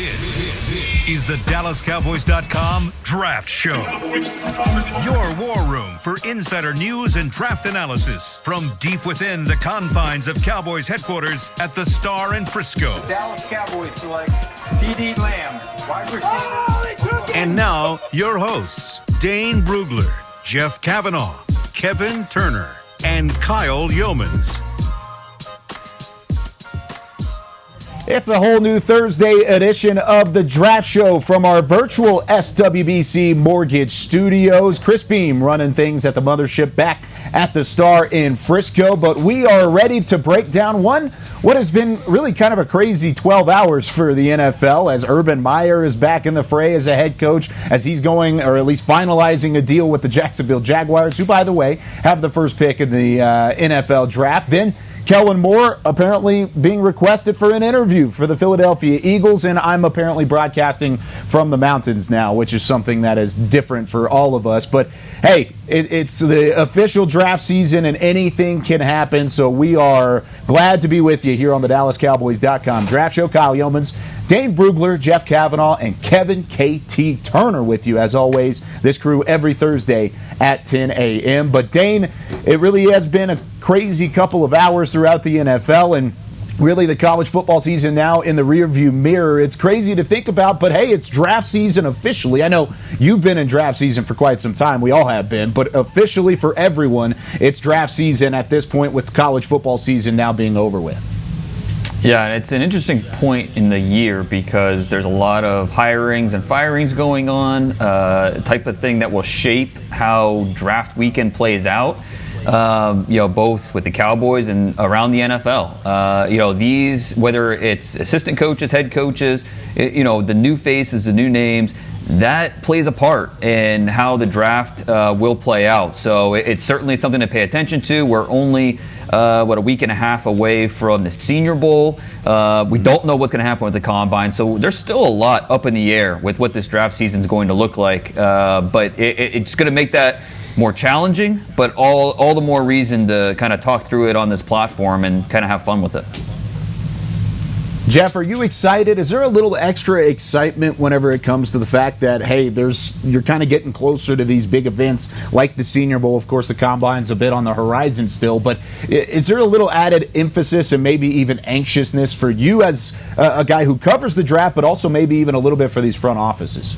This is the DallasCowboys.com Draft Show. Your war room for insider news and draft analysis from deep within the confines of Cowboys headquarters at the Star in Frisco. Dallas Cowboys select C.D. Lamb, wide receiver. And now, your hosts, Dane Brugler, Jeff Kavanaugh, Kevin Turner, and Kyle Yeomans. It's a whole new Thursday edition of the Draft Show from our virtual SWBC Mortgage Studios. Chris Beam running things at the mothership back at the Star in Frisco. But we are ready to break down what has been really kind of a crazy 12 hours for the NFL, as Urban Meyer is back in the fray as a head coach, as he's going, or at least finalizing a deal with the Jacksonville Jaguars, who, by the way, have the first pick in the NFL draft. Then Kellen Moore apparently being requested for an interview for the Philadelphia Eagles, and I'm apparently broadcasting from the mountains now, which is something that is different for all of us. But hey, it's the official draft season and anything can happen, so we are glad to be with you here on the DallasCowboys.com Draft Show. Kyle Yeomans, Dane Brugler, Jeff Kavanaugh, and Kevin K.T. Turner with you, as always. This crew every Thursday at 10 a.m. But Dane, it really has been a crazy couple of hours throughout the NFL, and really the college football season now in the rearview mirror. It's crazy to think about, but hey, it's draft season officially. I know you've been in draft season for quite some time. We all have been, but officially for everyone, it's draft season at this point, with college football season now being over with. Yeah, and it's an interesting point in the year because there's a lot of hirings and firings going on, type of thing that will shape how draft weekend plays out. Both with the Cowboys and around the NFL. These, whether it's assistant coaches, head coaches, the new faces, the new names, that plays a part in how the draft will play out. So it's certainly something to pay attention to. We're only a week and a half away from the Senior Bowl. We don't know what's going to happen with the Combine, so there's still a lot up in the air with what this draft season is going to look like. But it's going to make that more challenging, but all the more reason to kind of talk through it on this platform and kind of have fun with it. Jeff, are you excited? Is there a little extra excitement whenever it comes to the fact that, hey, you're kind of getting closer to these big events like the Senior Bowl? Of course, the Combine's a bit on the horizon still, but is there a little added emphasis and maybe even anxiousness for you as a guy who covers the draft, but also maybe even a little bit for these front offices?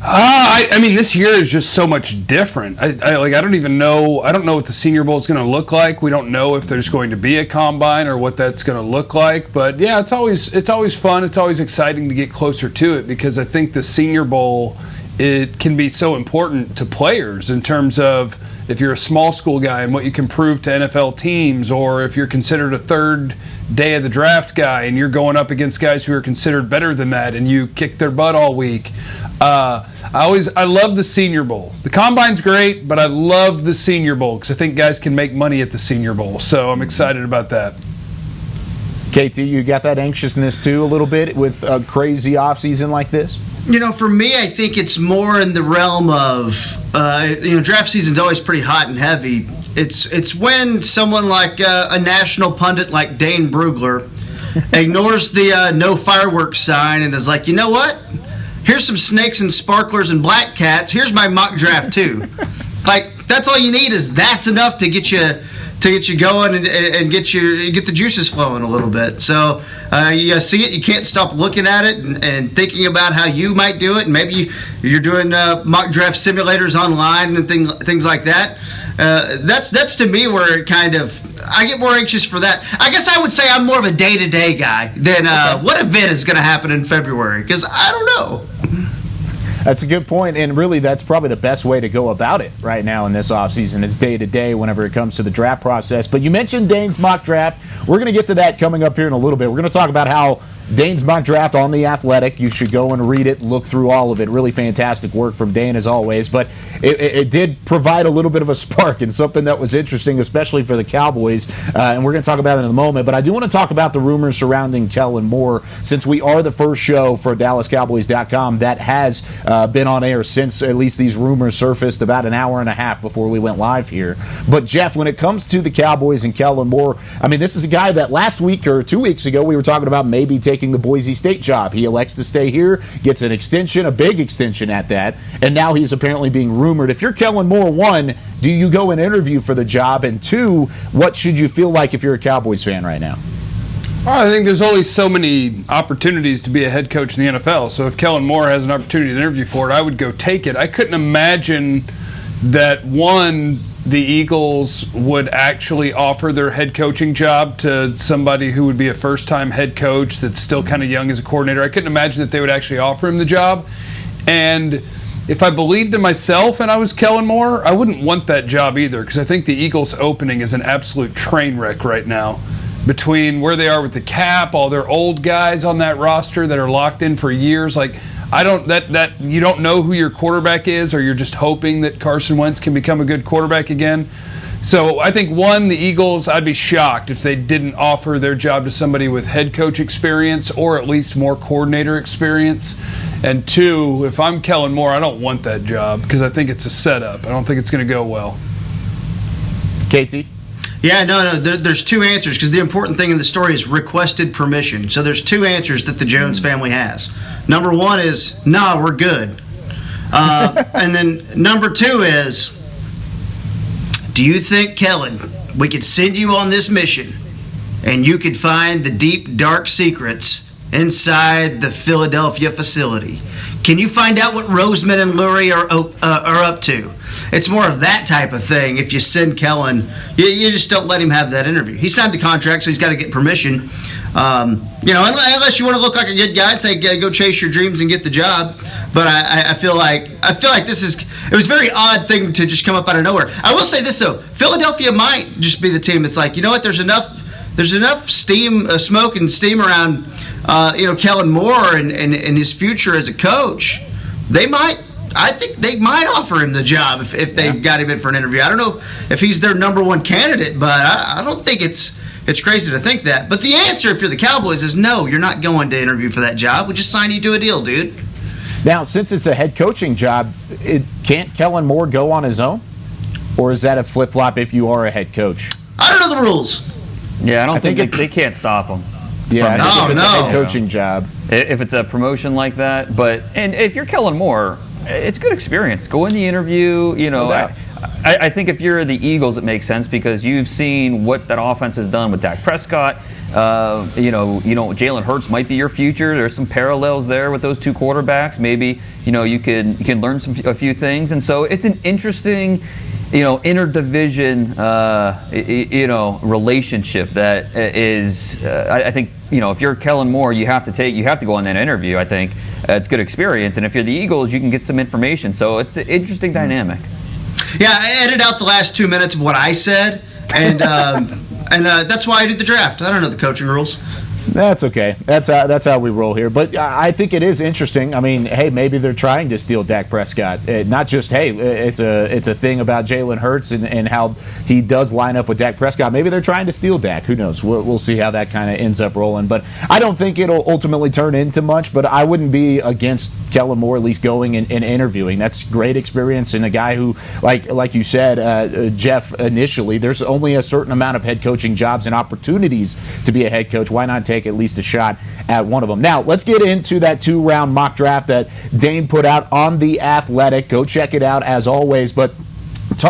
I mean, this year is just so much different. I don't even know. I don't know what the Senior Bowl is going to look like. We don't know if there's going to be a combine or what that's going to look like. But yeah, it's always fun. It's always exciting to get closer to it, because I think the Senior Bowl, it can be so important to players in terms of if you're a small school guy and what you can prove to NFL teams, or if you're considered a third day of the draft guy and you're going up against guys who are considered better than that and you kick their butt all week. I love the Senior Bowl. The Combine's great, but I love the Senior Bowl because I think guys can make money at the Senior Bowl. So I'm excited about that. KT, you got that anxiousness too a little bit with a crazy offseason like this? For me, I think it's more in the realm of, draft season's always pretty hot and heavy. It's when someone like a national pundit like Dane Brugler ignores the no fireworks sign and is like, you know what? Here's some snakes and sparklers and black cats. Here's my mock draft too. Like, that's all you need, is that's enough to get you going and get the juices flowing a little bit. So you see it, you can't stop looking at it and thinking about how you might do it. And maybe you're doing mock draft simulators online and things like that. That's to me where it kind of, I get more anxious for that. I guess I would say I'm more of a day-to-day guy than what event is going to happen in February, because I don't know. That's a good point, and really that's probably the best way to go about it right now in this offseason is day-to-day whenever it comes to the draft process. But you mentioned Dane's mock draft. We're going to get to that coming up here in a little bit. We're going to talk about how Dane's mock draft on The Athletic. You should go and read it, look through all of it. Really fantastic work from Dane as always. But it did provide a little bit of a spark and something that was interesting, especially for the Cowboys. And we're going to talk about it in a moment. But I do want to talk about the rumors surrounding Kellen Moore, since we are the first show for DallasCowboys.com that has been on air since at least these rumors surfaced about an hour and a half before we went live here. But Jeff, when it comes to the Cowboys and Kellen Moore, I mean, this is a guy that last week or 2 weeks ago we were talking about maybe taking taking the Boise State job. He elects to stay here, gets an extension, a big extension at that, and now he's apparently being rumored. If you're Kellen Moore, one, do you go and interview for the job? And two, what should you feel like if you're a Cowboys fan right now? Well, I think there's only so many opportunities to be a head coach in the NFL. So if Kellen Moore has an opportunity to interview for it, I would go take it. I couldn't imagine that, one, the Eagles would actually offer their head coaching job to somebody who would be a first-time head coach that's still kind of young as a coordinator. I couldn't imagine that they would actually offer him the job. And if I believed in myself and I was Kellen Moore, I wouldn't want that job either, because I think the Eagles' opening is an absolute train wreck right now. Between where they are with the cap, all their old guys on that roster that are locked in for years, like you don't know who your quarterback is, or you're just hoping that Carson Wentz can become a good quarterback again. So I think, one, the Eagles, I'd be shocked if they didn't offer their job to somebody with head coach experience or at least more coordinator experience. And two, if I'm Kellen Moore, I don't want that job because I think it's a setup. I don't think it's going to go well. Katie? Yeah, no, there's two answers, because the important thing in the story is requested permission. So there's two answers that the Jones family has. Number one is, nah, we're good. And then number two is, do you think, Kellen, we could send you on this mission and you could find the deep, dark secrets inside the Philadelphia facility? Can you find out what Roseman and Lurie are up to? It's more of that type of thing. If you send Kellen, you just don't let him have that interview. He signed the contract, so he's got to get permission. Unless you want to look like a good guy and say, go chase your dreams and get the job. But I feel like it was a very odd thing to just come up out of nowhere. I will say this though, Philadelphia might just be the team that's like, you know what? There's enough steam, smoke and steam around, Kellen Moore and his future as a coach. I think they might offer him the job if they got him in for an interview. I don't know if he's their number one candidate, but I don't think it's crazy to think that. But the answer, if you're the Cowboys, is no, you're not going to interview for that job. We just signed you to a deal, dude. Now, since it's a head coaching job, can't Kellen Moore go on his own? Or is that a flip-flop if you are a head coach? I don't know the rules. Yeah, I don't think they can't stop him. Yeah, if it's a head No. coaching job. If it's a promotion like that. And if you're Kellen Moore, it's good experience. Go in the interview, No doubt. I think if you're the Eagles, it makes sense because you've seen what that offense has done with Dak Prescott. Jalen Hurts might be your future. There's some parallels there with those two quarterbacks. Maybe you can learn a few things, and so it's an interesting, interdivision, relationship that is. I think if you're Kellen Moore, you have to go on that interview. I think it's good experience, and if you're the Eagles, you can get some information. So it's an interesting dynamic. Yeah, I edited out the last 2 minutes of what I said, and that's why I did the draft. I don't know the coaching rules. That's okay. That's how we roll here. But I think it is interesting. I mean, hey, maybe they're trying to steal Dak Prescott. Not just, hey, it's a thing about Jalen Hurts and how he does line up with Dak Prescott. Maybe they're trying to steal Dak. Who knows? We'll see how that kind of ends up rolling. But I don't think it'll ultimately turn into much. But I wouldn't be against Kellen Moore at least going and interviewing. That's great experience. And a guy who, like you said, Jeff, initially, there's only a certain amount of head coaching jobs and opportunities to be a head coach. Why not take at least a shot at one of them? Now, let's get into that 2-round mock draft that Dane put out on The Athletic. Go check it out as always. But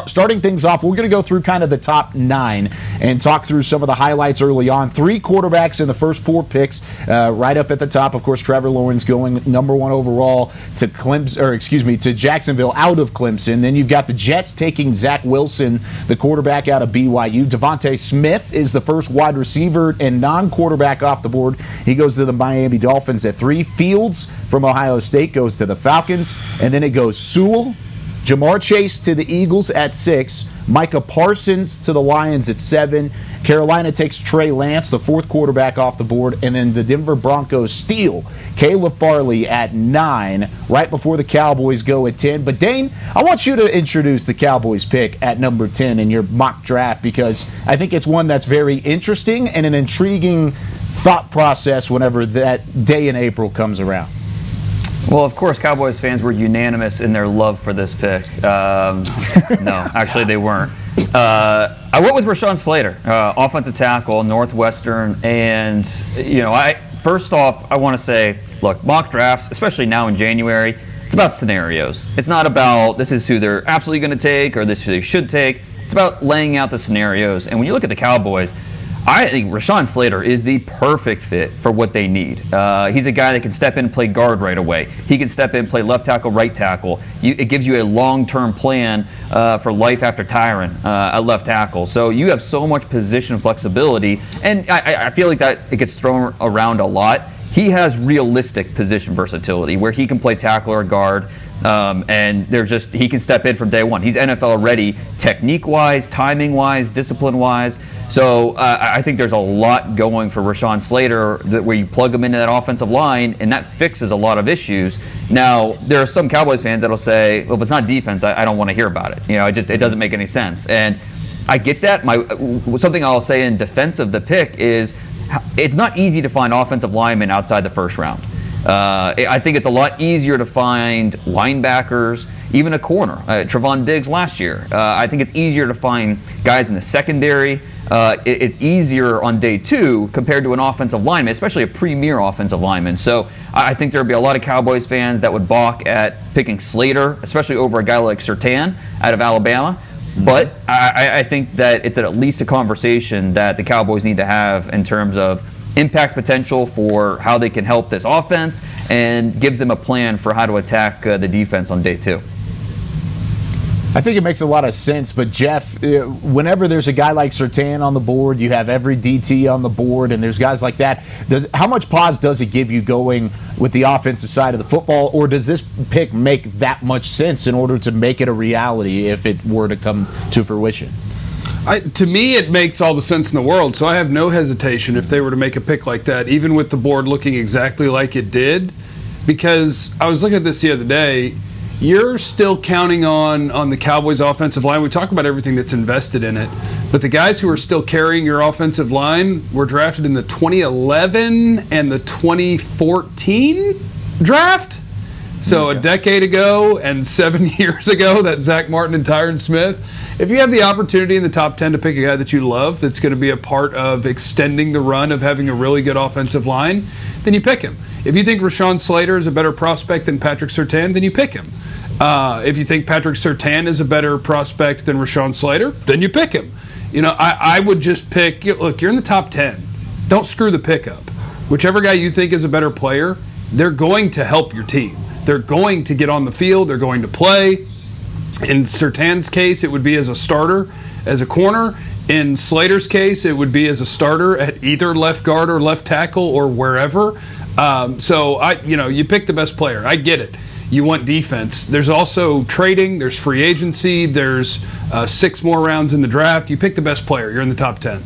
starting things off, we're going to go through kind of the top 9 and talk through some of the highlights early on. 3 quarterbacks in the first 4 picks, right up at the top. Of course, Trevor Lawrence going number 1 overall to Jacksonville out of Clemson. Then you've got the Jets taking Zach Wilson, the quarterback out of BYU. Devontae Smith is the first wide receiver and non-quarterback off the board. He goes to the Miami Dolphins at 3. Fields from Ohio State goes to the Falcons. And then it goes Sewell, Jamar Chase to the Eagles at 6. Micah Parsons to the Lions at 7. Carolina takes Trey Lance, the 4th quarterback off the board. And then the Denver Broncos steal Caleb Farley at 9, right before the Cowboys go at 10. But Dane, I want you to introduce the Cowboys pick at number 10 in your mock draft, because I think it's one that's very interesting and an intriguing thought process whenever that day in April comes around. Well, of course, Cowboys fans were unanimous in their love for this pick. No, actually they weren't. I went with Rashawn Slater, offensive tackle, Northwestern, and first off, I want to say, look, mock drafts, especially now in January, it's about scenarios. It's not about this is who they're absolutely going to take or this is who they should take. It's about laying out the scenarios. And when you look at the Cowboys, I think Rashaan Slater is the perfect fit for what they need. He's a guy that can step in and play guard right away. He can step in and play left tackle, right tackle. It gives you a long-term plan for life after Tyron at left tackle. So you have so much position flexibility, and I feel like that it gets thrown around a lot. He has realistic position versatility where he can play tackle or guard. And he can step in from day one. He's NFL ready, technique-wise, timing-wise, discipline-wise. So I think there's a lot going for Rashawn Slater where you plug him into that offensive line, and that fixes a lot of issues. Now, there are some Cowboys fans that'll say, well, if it's not defense, I don't want to hear about it. It doesn't make any sense. And I get that. Something I'll say in defense of the pick is it's not easy to find offensive linemen outside the first round. I think it's a lot easier to find linebackers, even a corner. Trevon Diggs last year. I think it's easier to find guys in the secondary. It's easier on day two compared to an offensive lineman, especially a premier offensive lineman. So I think there would be a lot of Cowboys fans that would balk at picking Slater, especially over a guy like Surtain out of Alabama. But I think that it's at least a conversation that the Cowboys need to have in terms of impact potential for how they can help this offense and gives them a plan for how to attack the defense on day two. I think it makes a lot of sense, but Jeff, whenever there's a guy like Surtain on the board, you have every DT on the board, and there's guys like that. How much pause does it give you going with the offensive side of the football, or does this pick make that much sense in order to make it a reality if it were to come to fruition? To me, it makes all the sense in the world, so I have no hesitation if they were to make a pick like that, even with the board looking exactly like it did, because I was looking at this the other day. You're still counting on the Cowboys' offensive line. We talk about everything that's invested in it, but the guys who are still carrying your offensive line were drafted in the 2011 and the 2014 draft. So a decade ago and 7 years ago, that Zach Martin and Tyron Smith. If you have the opportunity in the top 10 to pick a guy that you love that's going to be a part of extending the run of having a really good offensive line, then you pick him. If you think Rashawn Slater is a better prospect than Patrick Surtain, then you pick him. If you think Patrick Surtain is a better prospect than Rashawn Slater, then you pick him. I would just pick, look, you're in the top 10. Don't screw the pickup. Whichever guy you think is a better player, they're going to help your team. They're going to get on the field. They're going to play. In Surtain's case, it would be as a starter, as a corner. In Slater's case, it would be as a starter at either left guard or left tackle or wherever. You pick the best player. I get it. You want defense. There's also trading. There's free agency. There's 6 more rounds in the draft. You pick the best player. You're in the top 10.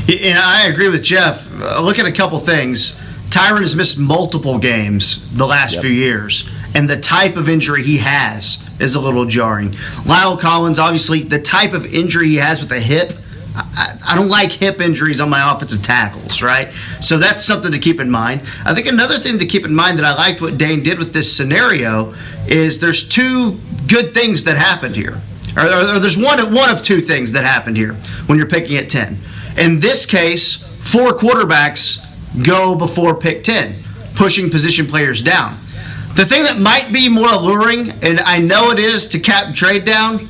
And I agree with Jeff. Look at a couple things. Tyron has missed multiple games the last few years, and the type of injury he has is a little jarring. Lyle Collins, obviously, the type of injury he has with the hip, I don't like hip injuries on my offensive tackles, right? So that's something to keep in mind. I think another thing to keep in mind that I liked what Dane did with this scenario is there's 2 good things that happened here. Or there's one of 2 things that happened here when you're picking at 10. In this case, 4 quarterbacks go before pick 10, pushing position players down. The thing that might be more alluring, and I know it is to cap and trade down,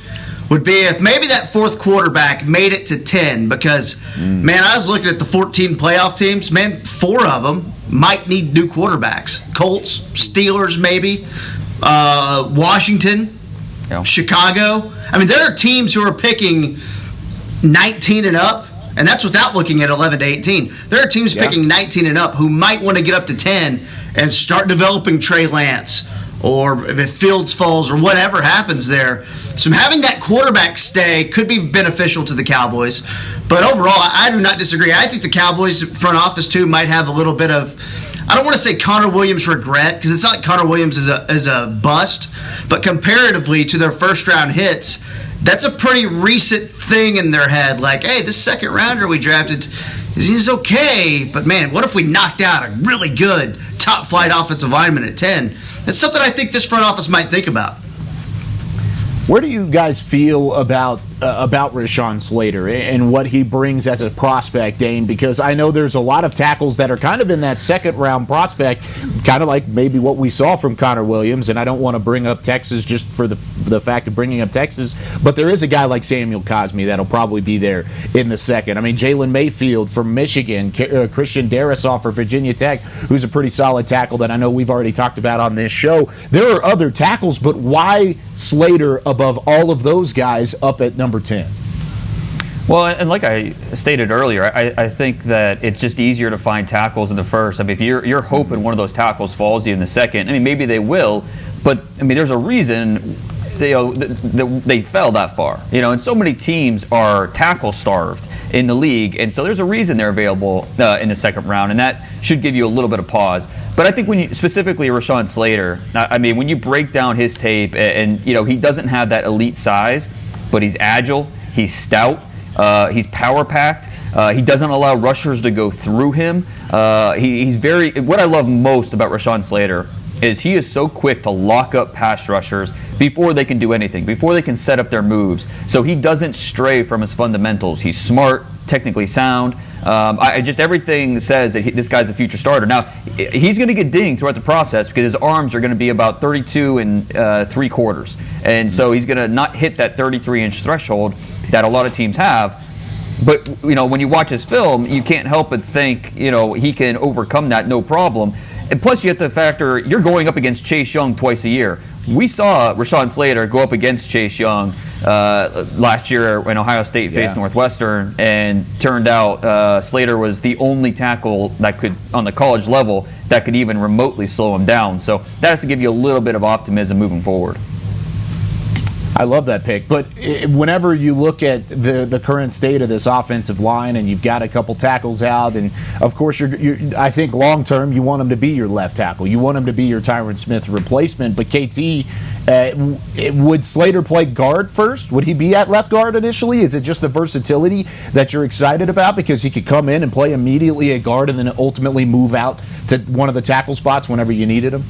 would be if maybe that 4th quarterback made it to 10 because, man, I was looking at the 14 playoff teams. Man, 4 of them might need new quarterbacks. Colts, Steelers maybe, Washington, Chicago. I mean, there are teams who are picking 19 and up, and that's without looking at 11 to 18. There are teams picking 19 and up who might want to get up to 10 and start developing Trey Lance, or if Fields falls or whatever happens there. So having that quarterback stay could be beneficial to the Cowboys. But overall, I do not disagree. I think the Cowboys front office, too, might have a little bit of, I don't want to say Connor Williams regret, because it's not like Connor Williams is a bust, but comparatively to their first-round hits, that's a pretty recent thing in their head. Like, hey, this second rounder we drafted, he's okay, but man, what if we knocked out a really good top-flight offensive lineman at 10? It's something I think this front office might think about. Where do you guys feel about about Rashawn Slater and what he brings as a prospect, Dane, because I know there's a lot of tackles that are kind of in that second-round prospect, kind of like maybe what we saw from Connor Williams, and I don't want to bring up Texas just for the fact of bringing up Texas, but there is a guy like Samuel Cosme that'll probably be there in the second. I mean, Jalen Mayfield from Michigan, Christian Darrisaw for Virginia Tech, who's a pretty solid tackle that I know we've already talked about on this show. There are other tackles, but why Slater above all of those guys up at number 10? Well, and like I stated earlier, I think that it's just easier to find tackles in the first. I mean, if you're hoping one of those tackles falls to you in the second, I mean, maybe they will, but I mean, there's a reason they fell that far. And so many teams are tackle starved in the league, and so there's a reason they're available in the second round, and that should give you a little bit of pause. But I think when you, specifically Rashawn Slater, I mean, when you break down his tape, and he doesn't have that elite size, but he's agile, he's stout, he's power packed. He doesn't allow rushers to go through him. He's very. What I love most about Rashawn Slater is he is so quick to lock up pass rushers before they can do anything, before they can set up their moves. So he doesn't stray from his fundamentals. He's smart, technically sound. Everything says that this guy's a future starter. Now, he's going to get dinged throughout the process because his arms are going to be about 32 and 3/4. And so he's going to not hit that 33-inch threshold that a lot of teams have. But, when you watch his film, you can't help but think, he can overcome that no problem. And plus, you have to factor, you're going up against Chase Young twice a year. We saw Rashawn Slater go up against Chase Young last year when Ohio State faced Northwestern, and turned out Slater was the only tackle that could, on the college level, that could even remotely slow him down. So that has to give you a little bit of optimism moving forward. I love that pick, but whenever you look at the current state of this offensive line, and you've got a couple tackles out, and of course I think long term you want him to be your left tackle, you want him to be your Tyron Smith replacement. But KT, would Slater play guard first? Would he be at left guard initially? Is it just the versatility that you're excited about because he could come in and play immediately at guard and then ultimately move out to one of the tackle spots whenever you needed him?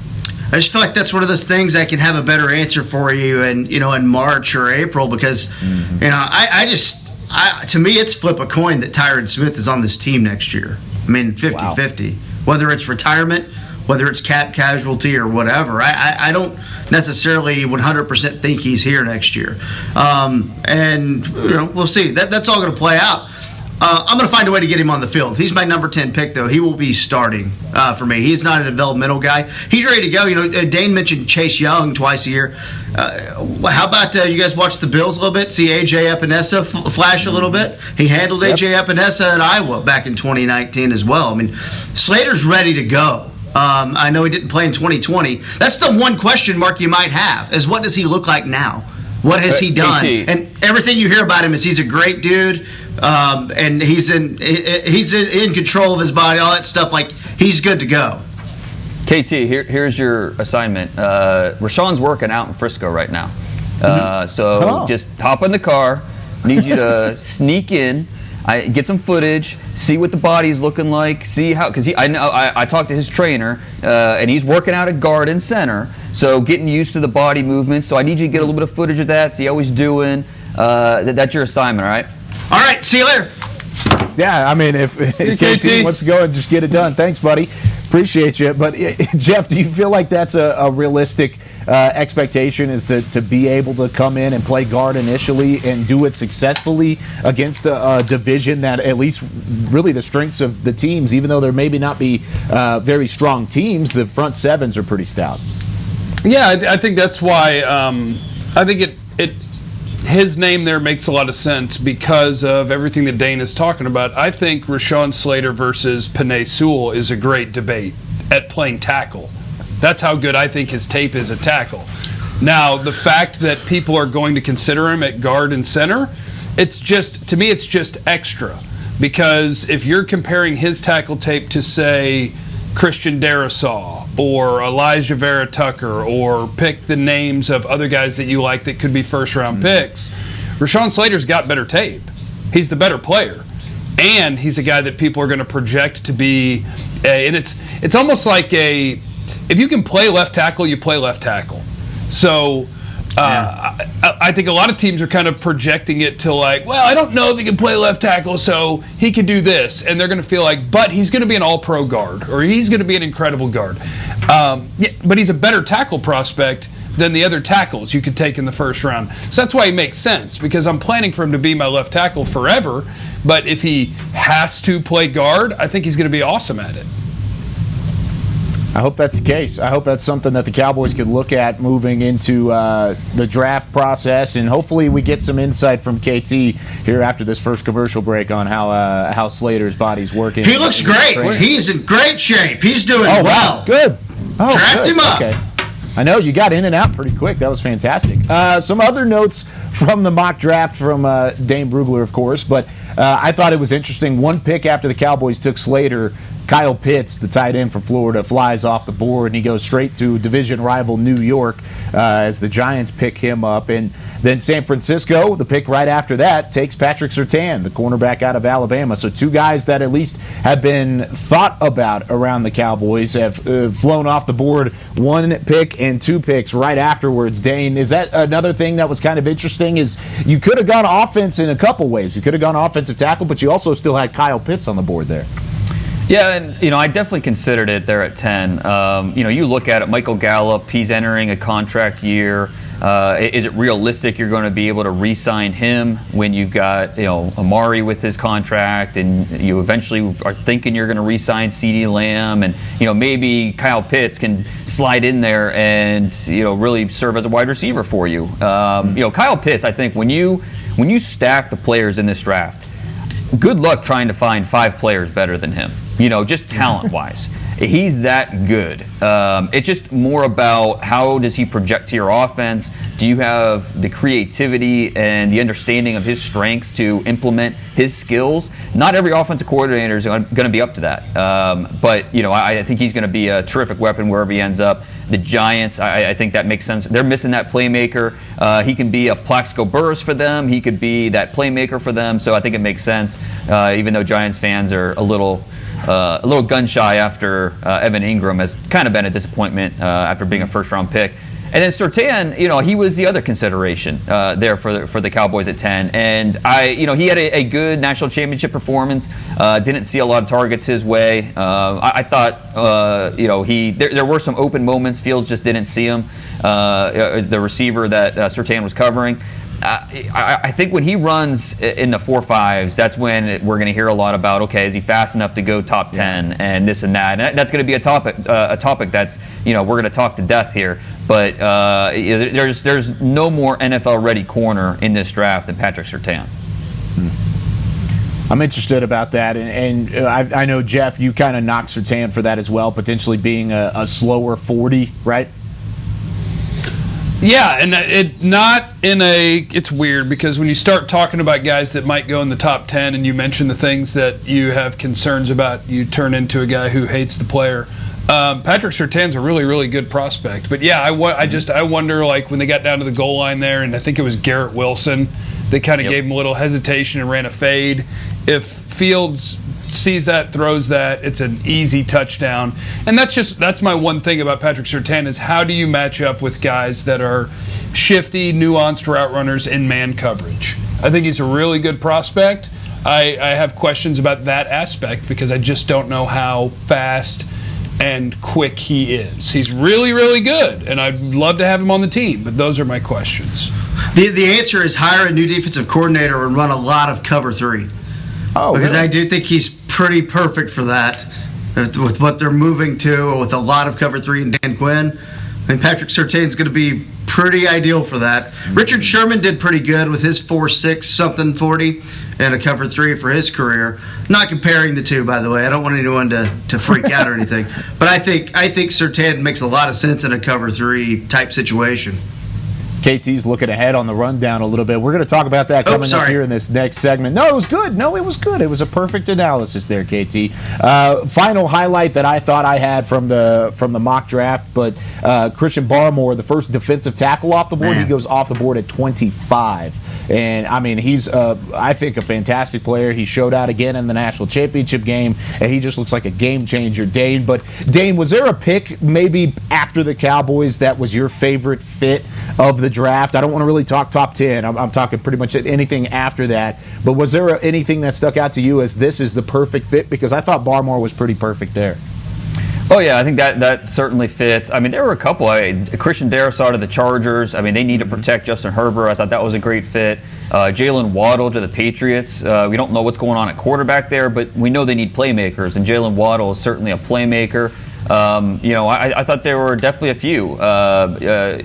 I just feel like that's one of those things I can have a better answer for you in March or April, because to me it's flip a coin that Tyron Smith is on this team next year. I mean, 50-50. Whether it's retirement, whether it's cap casualty or whatever. I don't necessarily 100% think he's here next year. And we'll see. That's all going to play out. I'm going to find a way to get him on the field. If he's my number 10 pick, though, he will be starting for me. He's not a developmental guy. He's ready to go. Dane mentioned Chase Young twice a year. How about you guys watch the Bills a little bit? See A.J. Epinesa flash a little bit? He handled A.J. Epinesa at Iowa back in 2019 as well. I mean, Slater's ready to go. I know he didn't play in 2020. That's the one question mark you might have, is what does he look like now? What has he done? And everything you hear about him is he's a great dude, and he's in control of his body, all that stuff. Like, he's good to go. KT, here's your assignment. Rashawn's working out in Frisco right now, just hop in the car. Need you to sneak in, get some footage, see what the body's looking like, see how, because I talked to his trainer, and he's working out at guard and center. So getting used to the body movements. So I need you to get a little bit of footage of that, see how he's doing. That's your assignment, all right? All right, see you later. Yeah, I mean, if KT wants to go and just get it done, thanks, buddy. Appreciate you. But, Jeff, do you feel like that's a realistic expectation, is to be able to come in and play guard initially and do it successfully against a division that, at least really the strengths of the teams, even though there maybe not be very strong teams, the front sevens are pretty stout? Yeah, I think that's why I think his name there makes a lot of sense because of everything that Dane is talking about. I think Rashawn Slater versus Penei Sewell is a great debate at playing tackle. That's how good I think his tape is at tackle. Now, the fact that people are going to consider him at guard and center, to me it's just extra, because if you're comparing his tackle tape to, say, Christian Darrisaw or Elijah Vera Tucker, or pick the names of other guys that you like that could be first-round picks, Rashawn Slater's got better tape. He's the better player. And he's a guy that people are going to project to be, and it's almost like if you can play left tackle, you play left tackle. So I think a lot of teams are kind of projecting it to like, well, I don't know if he can play left tackle, so he can do this. And they're going to feel like, but he's going to be an all-pro guard, or he's going to be an incredible guard. But he's a better tackle prospect than the other tackles you could take in the first round. So that's why he makes sense, because I'm planning for him to be my left tackle forever. But if he has to play guard, I think he's going to be awesome at it. I hope that's the case. I hope that's something that the Cowboys could look at moving into the draft process, and hopefully we get some insight from KT here after this first commercial break on how Slater's body's working. He looks great. He's in great shape. He's doing well. Wow. Good. Draft him up. Okay. I know you got in and out pretty quick. That was fantastic. Some other notes from the mock draft from Dane Brugler, of course, but I thought it was interesting. One pick after the Cowboys took Slater, Kyle Pitts, the tight end from Florida, flies off the board, and he goes straight to division rival New York as the Giants pick him up. And then San Francisco, the pick right after that, takes Patrick Surtain, the cornerback out of Alabama. So two guys that at least have been thought about around the Cowboys have flown off the board, one pick and two picks right afterwards. Dane, is that another thing that was kind of interesting? Is you could have gone offense in a couple ways. You could have gone offensive tackle, but you also still had Kyle Pitts on the board there. Yeah, and I definitely considered it there at 10. You look at it, Michael Gallup, he's entering a contract year. Is it realistic you're going to be able to re-sign him when you've got Amari with his contract, and you eventually are thinking you're going to re-sign CeeDee Lamb, and maybe Kyle Pitts can slide in there and really serve as a wide receiver for you. Kyle Pitts, I think when you stack the players in this draft, good luck trying to find 5 players better than him. Just talent-wise. He's that good. It's just more about how does he project to your offense? Do you have the creativity and the understanding of his strengths to implement his skills? Not every offensive coordinator is going to be up to that. But I think he's going to be a terrific weapon wherever he ends up. The Giants, I think that makes sense. They're missing that playmaker. He can be a Plaxico Burress for them. He could be that playmaker for them. So I think it makes sense, even though Giants fans are a little gun shy after Evan Ingram has kind of been a disappointment after being a first-round pick. And then Surtain, he was the other consideration there for the Cowboys at 10. And he had a good national championship performance. Didn't see a lot of targets his way. I thought there were some open moments. Fields just didn't see him. The receiver that Surtain was covering. I think when he runs in the 4.5s, that's when we're going to hear a lot about, okay, is he fast enough to go top 10 and this and that? And that's going to be a topic that's, we're going to talk to death here. But there's no more NFL-ready corner in this draft than Patrick Surtain. I'm interested about that, and I know, Jeff, you kind of knocked Surtain for that as well, potentially being a slower 40, right? Yeah, and it's weird because when you start talking about guys that might go in the top 10 and you mention the things that you have concerns about, you turn into a guy who hates the player. Patrick Surtain's a really, really good prospect. But yeah, I wonder, like, when they got down to the goal line there, and I think it was Garrett Wilson, they kind of gave him a little hesitation and ran a fade. If Fields sees that, throws that, it's an easy touchdown. And that's my one thing about Patrick Surtain is how do you match up with guys that are shifty, nuanced route runners in man coverage? I think he's a really good prospect. I have questions about that aspect because I just don't know how fast and quick he is. He's really, really good, and I'd love to have him on the team, but those are my questions. The answer is hire a new defensive coordinator and run a lot of cover 3. Oh, because really? I do think he's pretty perfect for that with what they're moving to, with a lot of cover 3 and Dan Quinn. I think Patrick Surtain's going to be pretty ideal for that. Richard Sherman did pretty good with his 4.6 something 40 and a cover 3 for his career. Not comparing the two, by the way. I don't want anyone to freak out or anything. But I think Surtain makes a lot of sense in a cover 3 type situation. KT's looking ahead on the rundown a little bit. We're going to talk about that coming up here in this next segment. No, it was good. It was a perfect analysis there, KT. Final highlight that I thought I had from the mock draft, but Christian Barmore, the first defensive tackle off the board, he goes off the board at 25. And, I mean, he's, I think, a fantastic player. He showed out again in the national championship game, and he just looks like a game changer, Dane. But, Dane, was there a pick maybe after the Cowboys that was your favorite fit of the draft? I don't want to really talk top 10. I'm talking pretty much anything after that. But was there anything that stuck out to you as this is the perfect fit? Because I thought Barmore was pretty perfect there. Oh, yeah, I think that certainly fits. I mean, there were a couple. Christian Darrisaw to the Chargers. I mean, they need to protect Justin Herbert. I thought that was a great fit. Jalen Waddle to the Patriots. We don't know what's going on at quarterback there, but we know they need playmakers, and Jalen Waddle is certainly a playmaker. I thought there were definitely a few.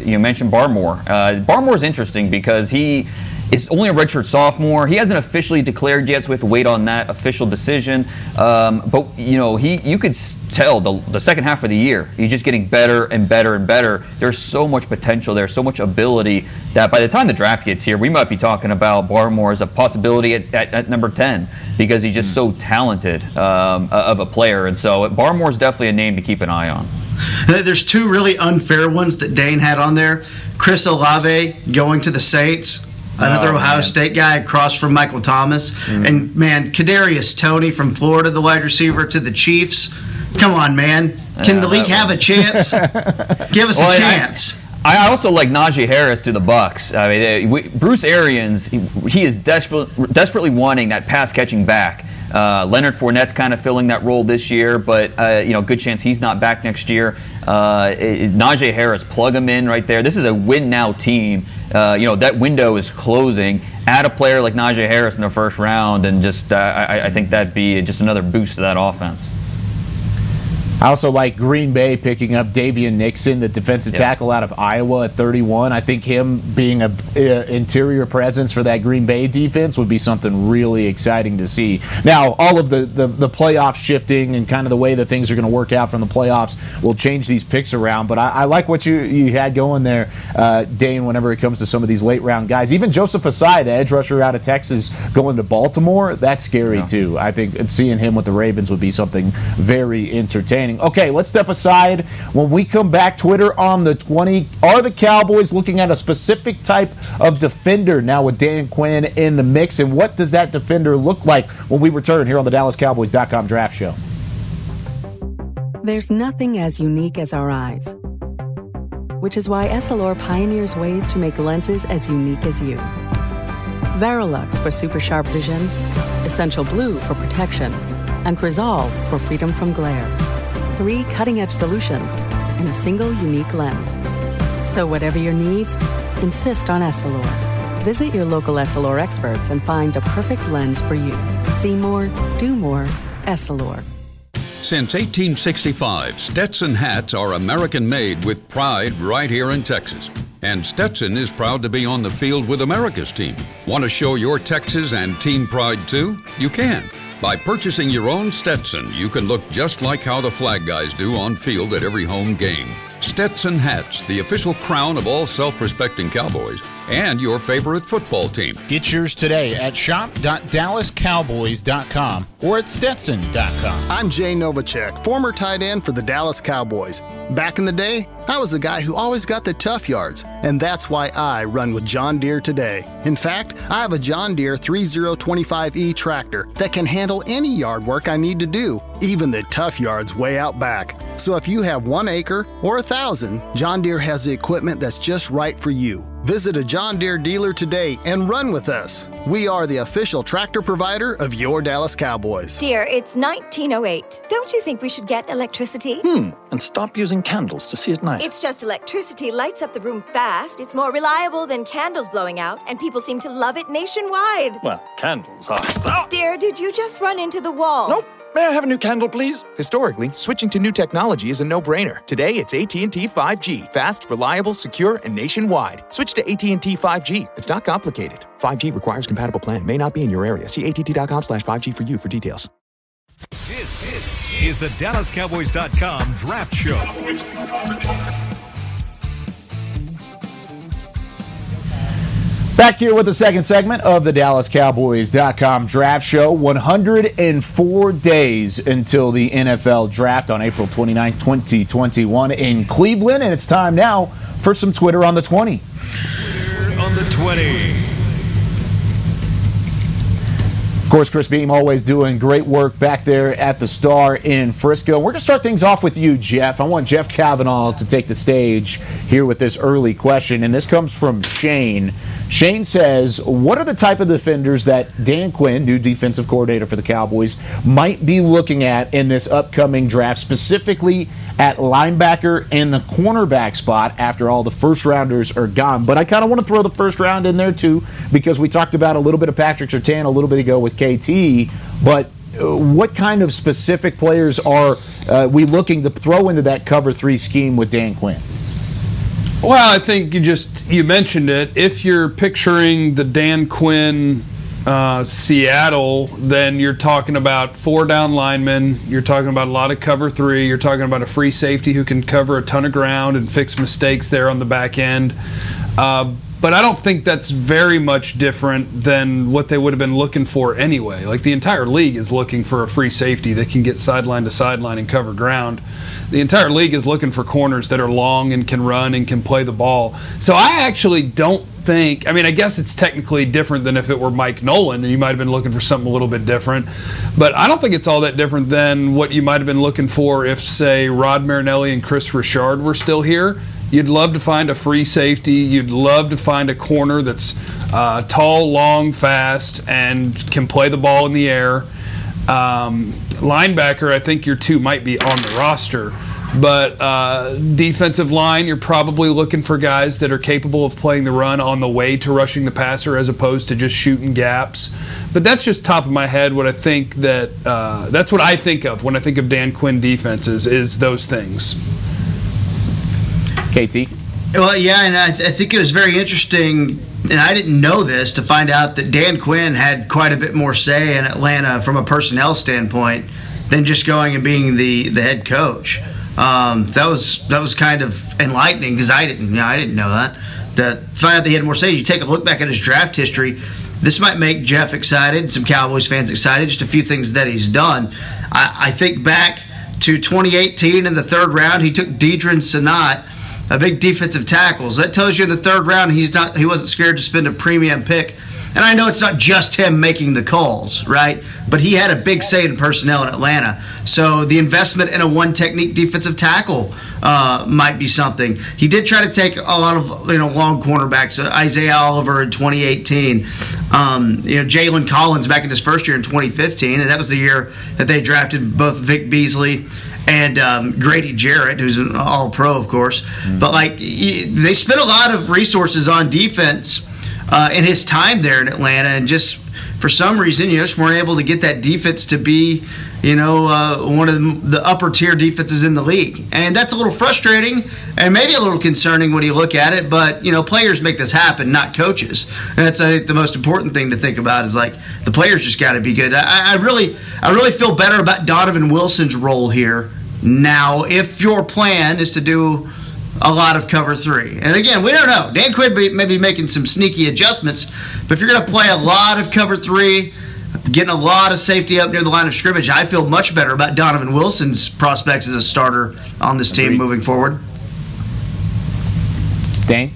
You mentioned Barmore. Barmore's interesting because he is only a redshirt sophomore. He hasn't officially declared yet, so we have to wait on that official decision. But you could tell the second half of the year, he's just getting better and better and better. There's so much potential there, so much ability that by the time the draft gets here, we might be talking about Barmore as a possibility at number 10 because he's just so talented of a player. And so Barmore's definitely a name to keep an eye on. There's two really unfair ones that Dane had on there. Chris Olave going to the Saints. Another Ohio State guy across from Michael Thomas. And, man, Kadarius Toney from Florida, the wide receiver, to the Chiefs. Come on, man. Can the league have a chance? Give us a chance. I also like Najee Harris to the Bucs. I mean, Bruce Arians, he is desperately wanting that pass-catching back. Leonard Fournette's kind of filling that role this year, but good chance he's not back next year. Najee Harris, plug him in right there. This is a win-now team. That window is closing. Add a player like Najee Harris in the first round, and just I think that'd be just another boost to that offense. I also like Green Bay picking up Davian Nixon, the defensive tackle out of Iowa at 31. I think him being an interior presence for that Green Bay defense would be something really exciting to see. Now, all of the playoff shifting and kind of the way that things are going to work out from the playoffs will change these picks around. But I like what you had going there, Dane, whenever it comes to some of these late-round guys. Even Joseph Asai, the edge rusher out of Texas, going to Baltimore, that's scary too. I think seeing him with the Ravens would be something very entertaining. Okay, let's step aside. When we come back, Twitter on the 20. Are the Cowboys looking at a specific type of defender now with Dan Quinn in the mix? And what does that defender look like when we return here on the DallasCowboys.com Draft Show? There's nothing as unique as our eyes, which is why Essilor pioneers ways to make lenses as unique as you. Verilux for super sharp vision, Essential Blue for protection, and Crizal for freedom from glare. 3 cutting-edge solutions in a single unique lens. So whatever your needs, insist on Essilor. Visit your local Essilor experts and find the perfect lens for you. See more, do more, Essilor. Since 1865, Stetson hats are American-made with pride right here in Texas. And Stetson is proud to be on the field with America's team. Want to show your Texas and team pride too? You can. By purchasing your own Stetson, you can look just like how the flag guys do on field at every home game. Stetson hats, the official crown of all self-respecting Cowboys, and your favorite football team. Get yours today at shop.dallascowboys.com or at stetson.com. I'm Jay Novacek, former tight end for the Dallas Cowboys. Back in the day, I was the guy who always got the tough yards, and that's why I run with John Deere today. In fact, I have a John Deere 3025E tractor that can handle any yard work I need to do, even the tough yards way out back. So if you have 1 acre or 1,000, John Deere has the equipment that's just right for you. Visit a John Deere dealer today and run with us. We are the official tractor provider of your Dallas Cowboys. Dear, it's 1908. Don't you think we should get electricity? And stop using candles to see at night. It's just electricity lights up the room fast. It's more reliable than candles blowing out, and people seem to love it nationwide. Well, candles are... Dear, did you just run into the wall? Nope. May I have a new candle, please? Historically, switching to new technology is a no-brainer. Today, it's AT&T 5G. Fast, reliable, secure, and nationwide. Switch to AT&T 5G. It's not complicated. 5G requires compatible plan. May not be in your area. See att.com/5G for you for details. This is the DallasCowboys.com Draft Show. Back here with the second segment of the DallasCowboys.com Draft Show. 104 days until the NFL Draft on April 29, 2021 in Cleveland. And it's time now for some Twitter on the 20. Twitter on the 20. Of course, Chris Beam always doing great work back there at the Star in Frisco. We're going to start things off with you, Jeff. I want Jeff Kavanaugh to take the stage here with this early question, and this comes from Shane. Shane says, what are the type of defenders that Dan Quinn, new defensive coordinator for the Cowboys, might be looking at in this upcoming draft, specifically at linebacker and the cornerback spot after all the first-rounders are gone? But I kind of want to throw the first round in there, too, because we talked about a little bit of Patrick Surtain a little bit ago with KT, but what kind of specific players are we looking to throw into that cover 3 scheme with Dan Quinn? Well, I think you mentioned it. If you're picturing the Dan Quinn Seattle, then you're talking about 4 down linemen. You're talking about a lot of cover 3. You're talking about a free safety who can cover a ton of ground and fix mistakes there on the back end. But I don't think that's very much different than what they would have been looking for anyway. Like, the entire league is looking for a free safety that can get sideline to sideline and cover ground. The entire league is looking for corners that are long and can run and can play the ball. So I actually don't think, I mean, I guess it's technically different than if it were Mike Nolan, and you might have been looking for something a little bit different. But I don't think it's all that different than what you might have been looking for if, say, Rod Marinelli and Chris Richard were still here. You'd love to find a free safety. You'd love to find a corner that's tall, long, fast, and can play the ball in the air. Linebacker, I think your 2 might be on the roster. But defensive line, you're probably looking for guys that are capable of playing the run on the way to rushing the passer as opposed to just shooting gaps. But that's just top of my head what I think that's what I think of when I think of Dan Quinn defenses is those things. KT? Well, yeah, and I think it was very interesting, and I didn't know this, to find out that Dan Quinn had quite a bit more say in Atlanta from a personnel standpoint than just going and being the head coach. That was kind of enlightening because I didn't know that. To find out that he had more say, you take a look back at his draft history. This might make Jeff excited, some Cowboys fans excited. Just a few things that he's done. I think back to 2018 in the 3rd round, he took Deidrin Sanat, a big defensive tackles. That tells you in the 3rd round he wasn't scared to spend a premium pick. And I know it's not just him making the calls, right? But he had a big say in personnel in Atlanta. So the investment in a one-technique defensive tackle might be something. He did try to take a lot of long cornerbacks. Isaiah Oliver in 2018. Jalen Collins back in his first year in 2015, and that was the year that they drafted both Vic Beasley and Grady Jarrett, who's an all-pro, of course. But they spent a lot of resources on defense in his time there in Atlanta, and just for some reason, just weren't able to get that defense to be, one of the upper tier defenses in the league. And that's a little frustrating and maybe a little concerning when you look at it, but, players make this happen, not coaches. And that's, I think, the most important thing to think about is, the players just got to be good. I really feel better about Donovan Wilson's role here now if your plan is to do a lot of cover 3. And again, we don't know. Dan Quinn may be making some sneaky adjustments, but if you're going to play a lot of cover 3, getting a lot of safety up near the line of scrimmage, I feel much better about Donovan Wilson's prospects as a starter on this team moving forward. Dane?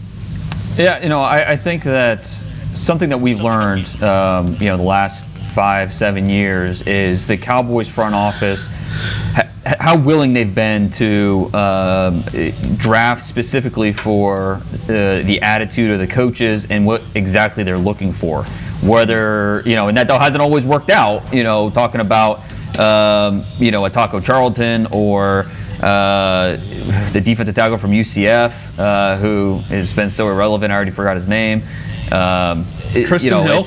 Yeah, I think that something that we've learned, the last 5-7 years is the Cowboys front office, how willing they've been to draft specifically for the attitude of the coaches and what exactly they're looking for. Whether, and that hasn't always worked out, talking about, a Taco Charlton or the defensive tackle from UCF who has been so irrelevant, I already forgot his name. Tristan Hill?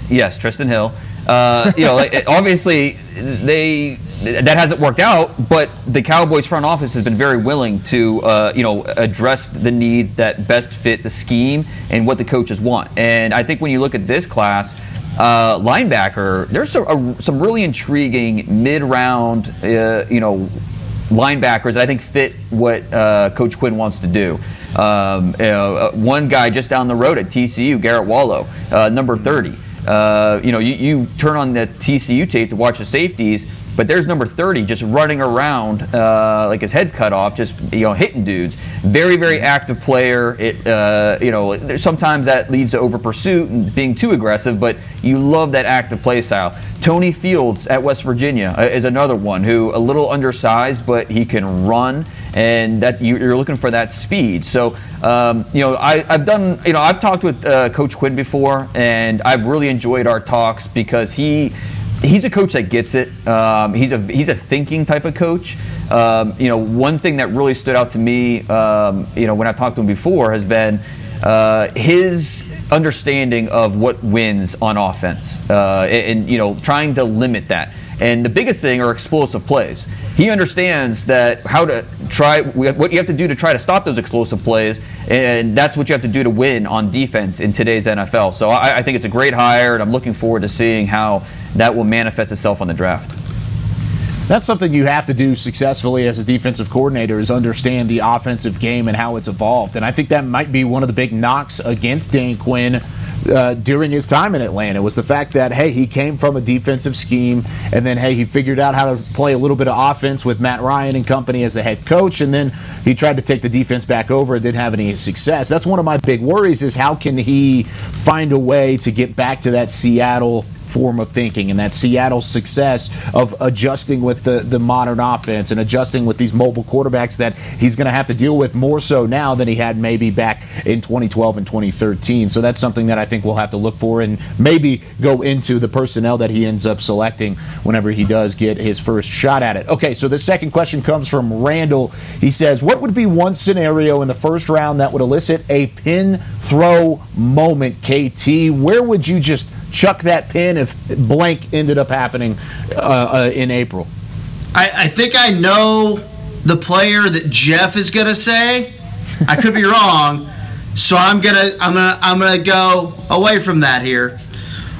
Yes, Tristan Hill. Obviously, that hasn't worked out, but the Cowboys front office has been very willing to, address the needs that best fit the scheme and what the coaches want. And I think when you look at this class, linebacker, there's some really intriguing mid-round, linebackers that I think fit what Coach Quinn wants to do. One guy just down the road at TCU, Garrett Wallow, number 30. You turn on the TCU tape to watch the safeties. but there's number 30 just running around like his head's cut off, just hitting dudes. Very, very active player. Sometimes that leads to over pursuit and being too aggressive, but you love that active play style. Tony Fields at West Virginia is another one who a little undersized, but he can run, and that you're looking for that speed. So I've talked with Coach Quinn before, and I've really enjoyed our talks because he's a coach that gets it. He's a thinking type of coach. One thing that really stood out to me, when I talked to him before, has been his understanding of what wins on offense, and trying to limit that. And the biggest thing are explosive plays. He understands that what you have to do to try to stop those explosive plays, and that's what you have to do to win on defense in today's NFL. So I think it's a great hire, and I'm looking forward to seeing how that will manifest itself on the draft. That's something you have to do successfully as a defensive coordinator, is understand the offensive game and how it's evolved. And I think that might be one of the big knocks against Dane Quinn during his time in Atlanta, was the fact that, hey, he came from a defensive scheme, and then, hey, he figured out how to play a little bit of offense with Matt Ryan and company as the head coach, and then he tried to take the defense back over and didn't have any success. That's one of my big worries, is how can he find a way to get back to that Seattle form of thinking and that Seattle success of adjusting with the modern offense and adjusting with these mobile quarterbacks that he's going to have to deal with more so now than he had maybe back in 2012 and 2013. So that's something that I think we'll have to look for and maybe go into the personnel that he ends up selecting whenever he does get his first shot at it. Okay, so the second question comes from Randall. He says, what would be one scenario in the first round that would elicit a pin throw moment, KT? Where would you just chuck that pin if blank ended up happening in April? I think I know the player that Jeff is gonna say. I could be wrong, so I'm gonna go away from that here.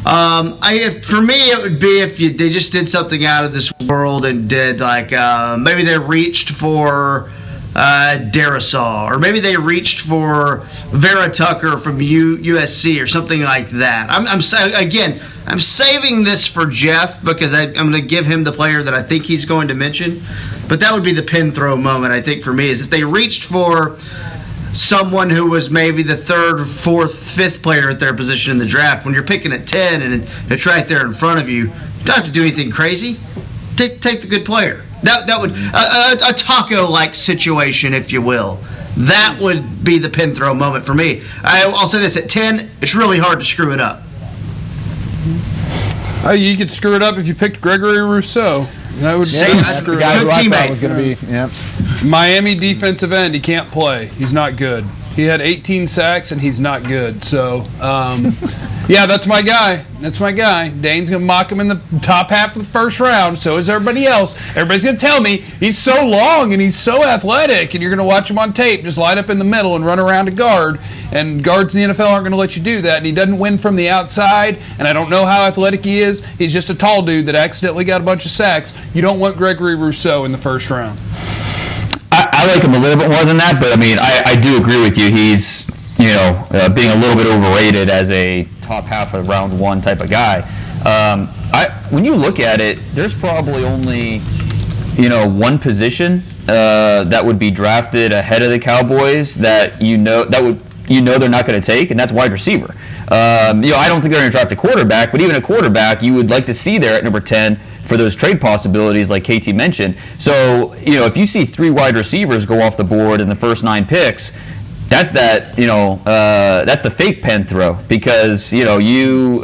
For me, it would be if they just did something out of this world and did maybe they reached for Darisaw, or maybe they reached for Vera Tucker from USC or something like that. I'm saving this for Jeff because I'm going to give him the player that I think he's going to mention. But that would be the pin throw moment, I think, for me, is if they reached for someone who was maybe the third, fourth, fifth player at their position in the draft. When you're picking at 10 and it's right there in front of you, you don't have to do anything crazy. Take the good player. That would a taco-like situation, if you will. That would be the pin throw moment for me. I'll say this: at 10, it's really hard to screw it up. You could screw it up if you picked Gregory Rousseau. That would that's the guy who I thought was going to be. Yeah. Miami defensive end. He can't play. He's not good. He had 18 sacks and he's not good. So, yeah, that's my guy. That's my guy. Dane's going to mock him in the top half of the first round. So is everybody else. Everybody's going to tell me he's so long and he's so athletic, and you're going to watch him on tape just line up in the middle and run around a guard. And guards in the NFL aren't going to let you do that. And he doesn't win from the outside. And I don't know how athletic he is. He's just a tall dude that accidentally got a bunch of sacks. You don't want Gregory Rousseau in the first round. I like him a little bit more than that, but I do agree with you. He's being a little bit overrated as a top half of round one type of guy. When you look at it, there's probably only one position that would be drafted ahead of the Cowboys that they're not going to take, and that's wide receiver. I don't think they're going to draft a quarterback, but even a quarterback you would like to see there at number 10 for those trade possibilities like KT mentioned. So, if you see 3 wide receivers go off the board in the first 9 picks, that's that's the fake pen throw, because you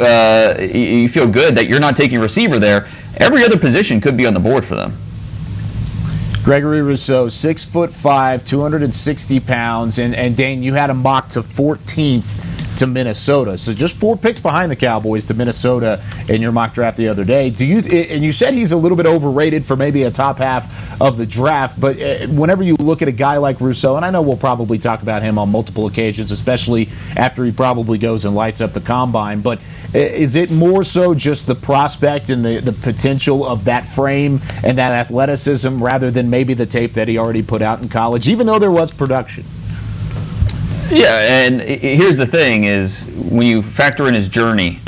feel good that you're not taking receiver there. Every other position could be on the board for them. Gregory Rousseau, 6'5", 260 pounds, and Dane, you had him mocked to 14th to Minnesota. So just 4 picks behind the Cowboys to Minnesota in your mock draft the other day. And you said he's a little bit overrated for maybe a top half of the draft, but whenever you look at a guy like Rousseau, and I know we'll probably talk about him on multiple occasions, especially after he probably goes and lights up the combine, but is it more so just the prospect and the potential of that frame and that athleticism rather than maybe the tape that he already put out in college, even though there was production? Yeah, and here's the thing is when you factor in his journey,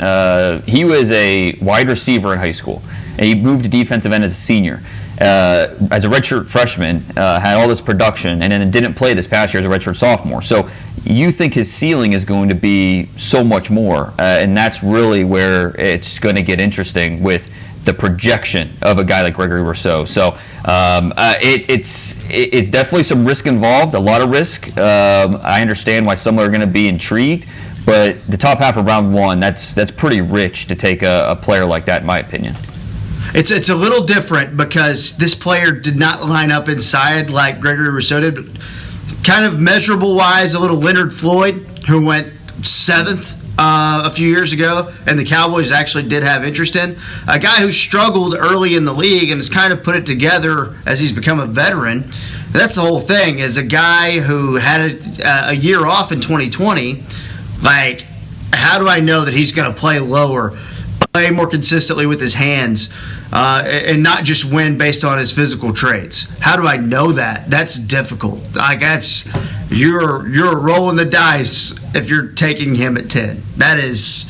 he was a wide receiver in high school. and he moved to defensive end as a senior. As a redshirt freshman, had all this production, and then didn't play this past year as a redshirt sophomore. So you think his ceiling is going to be so much more, and that's really where it's going to get interesting with the projection of a guy like Gregory Rousseau. So it's definitely some risk involved, a lot of risk. I understand why some are going to be intrigued, but the top half of round one, that's pretty rich to take a player like that, in my opinion. It's a little different because this player did not line up inside like Gregory Rousseau did, but kind of measurable-wise, a little Leonard Floyd, who went 7th a few years ago, and the Cowboys actually did have interest in. A guy who struggled early in the league and has kind of put it together as he's become a veteran. That's the whole thing, is a guy who had a year off in 2020. Like, how do I know that he's going to play lower, play more consistently with his hands, and not just win based on his physical traits? How do I know that? That's difficult. Like, you're rolling the dice if you're taking him at 10. That is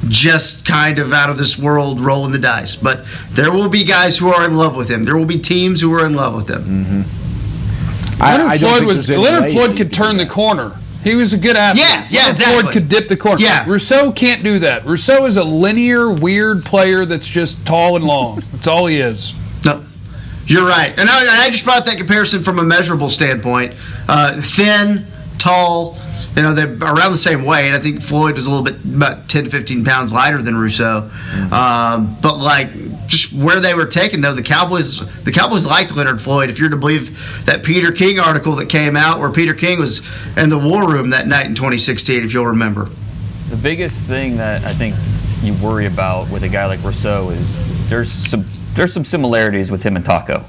just kind of out of this world, rolling the dice. But there will be guys who are in love with him. There will be teams who are in love with him. Leonard Floyd could turn the corner. He was a good athlete. Yeah, exactly. Floyd could dip the corner. Yeah. Rousseau can't do that. Rousseau is a linear, weird player that's just tall and long. That's all he is. No, you're right. And I just brought that comparison from a measurable standpoint. Thin, tall, they're around the same weight. I think Floyd was a little bit about 10, 15 pounds lighter than Rousseau. But like, just where they were taken, though, the Cowboys liked Leonard Floyd. If you're to believe that Peter King article that came out, where Peter King was in the war room that night in 2016, if you'll remember. The biggest thing that I think you worry about with a guy like Rousseau is there's some similarities with him and Taco.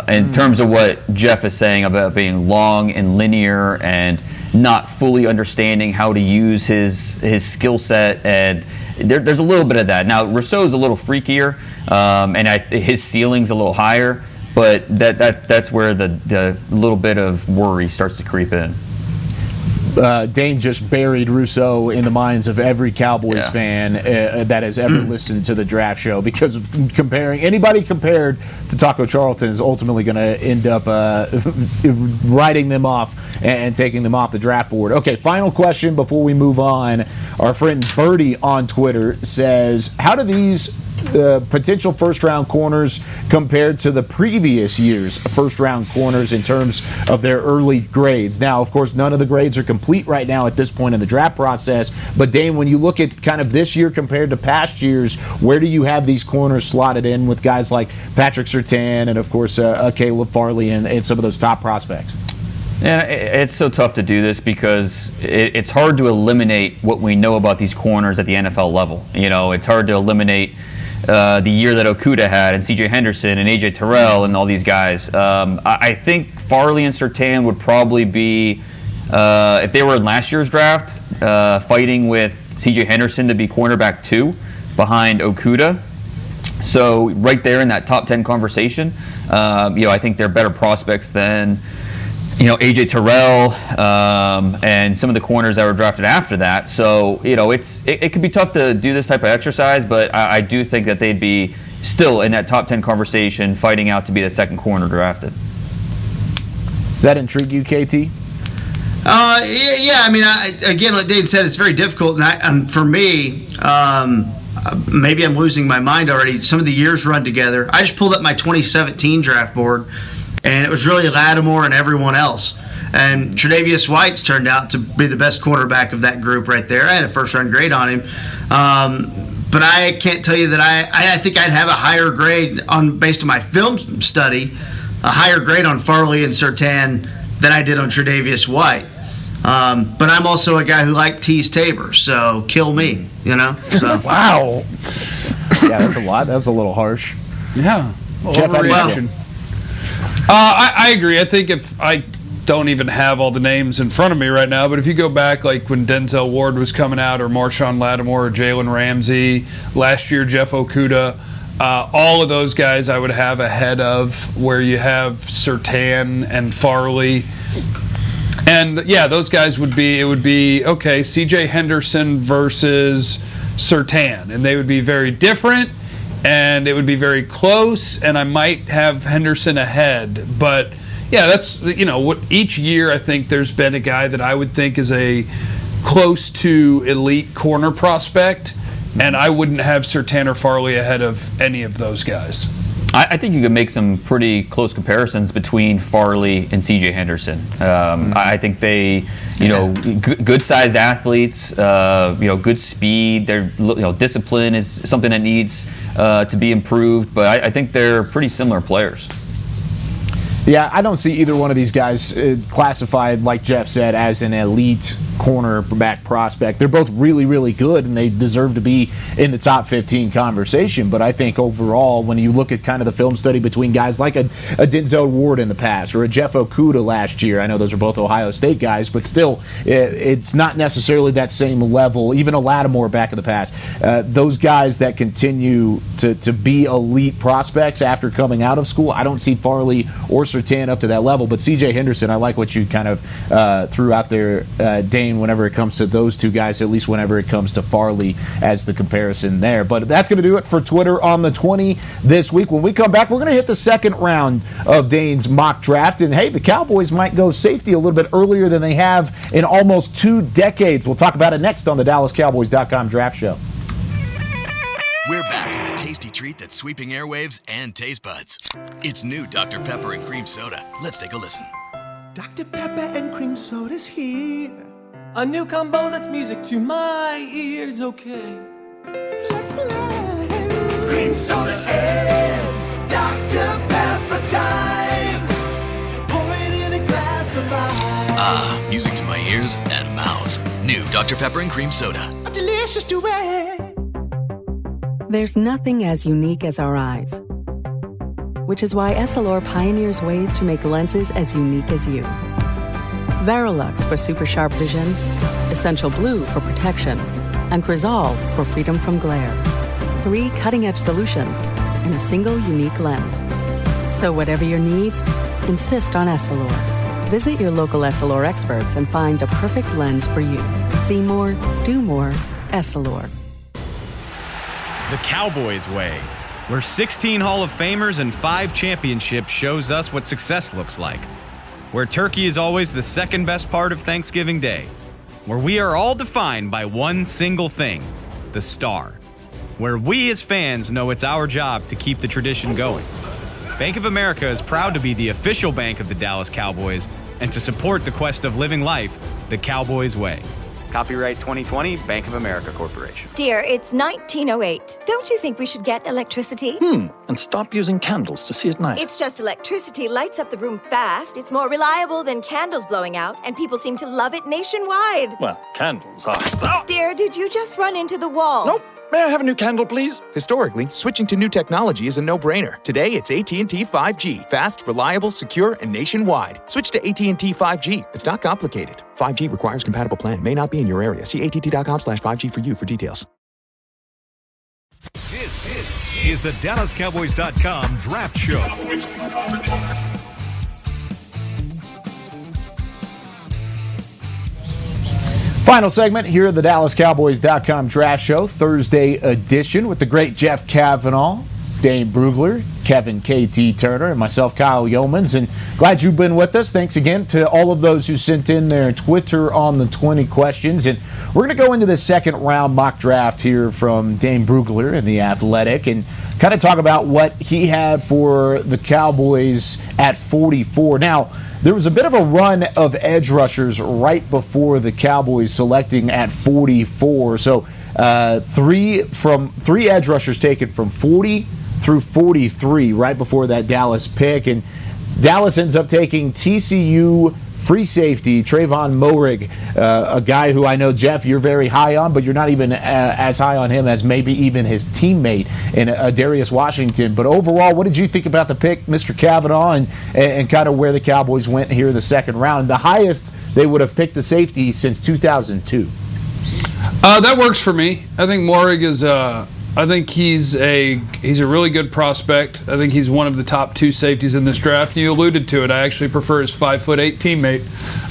In terms of what Jeff is saying about being long and linear and not fully understanding how to use his skill set, and there's a little bit of that. Now, Rousseau's a little freakier, and his ceiling's a little higher, but that's where the little bit of worry starts to creep in. Dane just buried Rousseau in the minds of every Cowboys fan that has ever listened to the draft show, because of anybody compared to Taco Charlton is ultimately going to end up writing them off and taking them off the draft board. Okay, final question before we move on. Our friend Birdie on Twitter says, how do these potential first-round corners compared to the previous year's first-round corners in terms of their early grades? Now, of course, none of the grades are complete right now at this point in the draft process, but Dane, when you look at kind of this year compared to past years, where do you have these corners slotted in with guys like Patrick Surtain and, of course, Caleb Farley and some of those top prospects? Yeah, it's so tough to do this because it's hard to eliminate what we know about these corners at the NFL level. It's hard to eliminate the year that Okudah had, and C.J. Henderson and A.J. Terrell and all these guys. I think Farley and Surtain would probably be, if they were in last year's draft, fighting with C.J. Henderson to be cornerback 2 behind Okudah. So right there in that top 10 conversation, I think they're better prospects than A.J. Terrell and some of the corners that were drafted after that. So, it could be tough to do this type of exercise, but I do think that they'd be still in that top 10 conversation, fighting out to be the second corner drafted. Does that intrigue you, KT? Yeah. I mean, again, like Dane said, it's very difficult. And for me, maybe I'm losing my mind already. Some of the years run together. I just pulled up my 2017 draft board, and it was really Lattimore and everyone else. And Tre'Davious White's turned out to be the best quarterback of that group right there. I had a first-round grade on him. But I can't tell you that I think I'd have a higher grade based on my film study, a higher grade on Farley and Surtain than I did on Tre'Davious White. But I'm also a guy who liked Tease Tabor, so kill me, So. Wow. Yeah, that's a lot. That's a little harsh. Yeah. Jeff, how do you feel? I agree. I think if I don't even have all the names in front of me right now, but if you go back like when Denzel Ward was coming out, or Marshawn Lattimore, or Jalen Ramsey, last year Jeff Okudah, all of those guys I would have ahead of where you have Surtain and Farley. And yeah, those guys would be okay, C.J. Henderson versus Surtain, and they would be very different. and it would be very close, and I might have Henderson ahead. But yeah, that's, what each year I think there's been a guy that I would think is a close to elite corner prospect, and I wouldn't have Surtain or Farley ahead of any of those guys. I think you could make some pretty close comparisons between Farley and C.J. Henderson. I think they, good-sized athletes, good speed. Their discipline is something that needs to be improved. But I think they're pretty similar players. Yeah, I don't see either one of these guys classified, like Jeff said, as an elite cornerback prospect. They're both really, really good, and they deserve to be in the top 15 conversation. But I think overall, when you look at kind of the film study between guys like a Denzel Ward in the past or a Jeff Okudah last year, I know those are both Ohio State guys, but still, it's not necessarily that same level. Even a Lattimore back in the past. Those guys that continue to be elite prospects after coming out of school, I don't see Farley or Surtain up to that level. But C.J. Henderson, I like what you kind of threw out there, Dane, whenever it comes to those two guys, at least whenever it comes to Farley as the comparison there. But that's going to do it for Twitter on the 20 this week. When we come back, we're going to hit the second round of Dane's mock draft. And, hey, the Cowboys might go safety a little bit earlier than they have in almost 2 decades. We'll talk about it next on the DallasCowboys.com Draft Show. We're back with a tasty treat that's sweeping airwaves and taste buds. It's new Dr. Pepper and Cream Soda. Let's take a listen. Dr. Pepper and Cream Soda's here. A new combo that's music to my ears, okay. Let's play. Cream Soda and Dr. Pepper time. Pour it in a glass of ice. Ah, music to my ears and mouth. New Dr. Pepper and Cream Soda. A delicious duet. There's nothing as unique as our eyes, which is why Essilor pioneers ways to make lenses as unique as you. Verilux for super sharp vision, Essential Blue for protection, and Crizal for freedom from glare. 3 cutting-edge solutions in a single unique lens. So whatever your needs, insist on Essilor. Visit your local Essilor experts and find the perfect lens for you. See more, do more, Essilor. The Cowboys way, where 16 Hall of Famers and 5 championships shows us what success looks like. Where turkey is always the second best part of Thanksgiving Day. Where we are all defined by one single thing, the star. Where we as fans know it's our job to keep the tradition going. Bank of America is proud to be the official bank of the Dallas Cowboys and to support the quest of living life the Cowboys way. Copyright 2020, Bank of America Corporation. Dear, it's 1908. Don't you think we should get electricity? And stop using candles to see at night. It's just electricity lights up the room fast. It's more reliable than candles blowing out, and people seem to love it nationwide. Well, candles are... Dear, did you just run into the wall? Nope. May I have a new candle, please? Historically, switching to new technology is a no-brainer. Today, it's AT&T 5G. Fast, reliable, secure, and nationwide. Switch to AT&T 5G. It's not complicated. 5G requires compatible plan. May not be in your area. See att.com/5G for you for details. This is the DallasCowboys.com Draft Show. Final segment here at the DallasCowboys.com Draft Show, Thursday edition with the great Jeff Kavanaugh, Dane Brugler, Kevin KT Turner, and myself, Kyle Yeomans. And glad you've been with us. Thanks again to all of those who sent in their Twitter on the 20 questions. And we're going to go into the second round mock draft here from Dane Brugler in The Athletic and kind of talk about what he had for the Cowboys at 44. Now, there was a bit of a run of edge rushers right before the Cowboys selecting at 44. So 3 edge rushers taken from 40 through 43 right before that Dallas pick. And Dallas ends up taking TCU free safety Trayvon Moehrig, a guy who I know, Jeff, you're very high on, but you're not even as high on him as maybe even his teammate in Darius Washington. But overall, what did you think about the pick, Mr. Kavanaugh, and kind of where the Cowboys went here in the second round? The highest they would have picked a safety since 2002. That works for me. I think Moehrig is I think he's a really good prospect. I think he's one of the top 2 safeties in this draft. You alluded to it. I actually prefer his 5'8" teammate.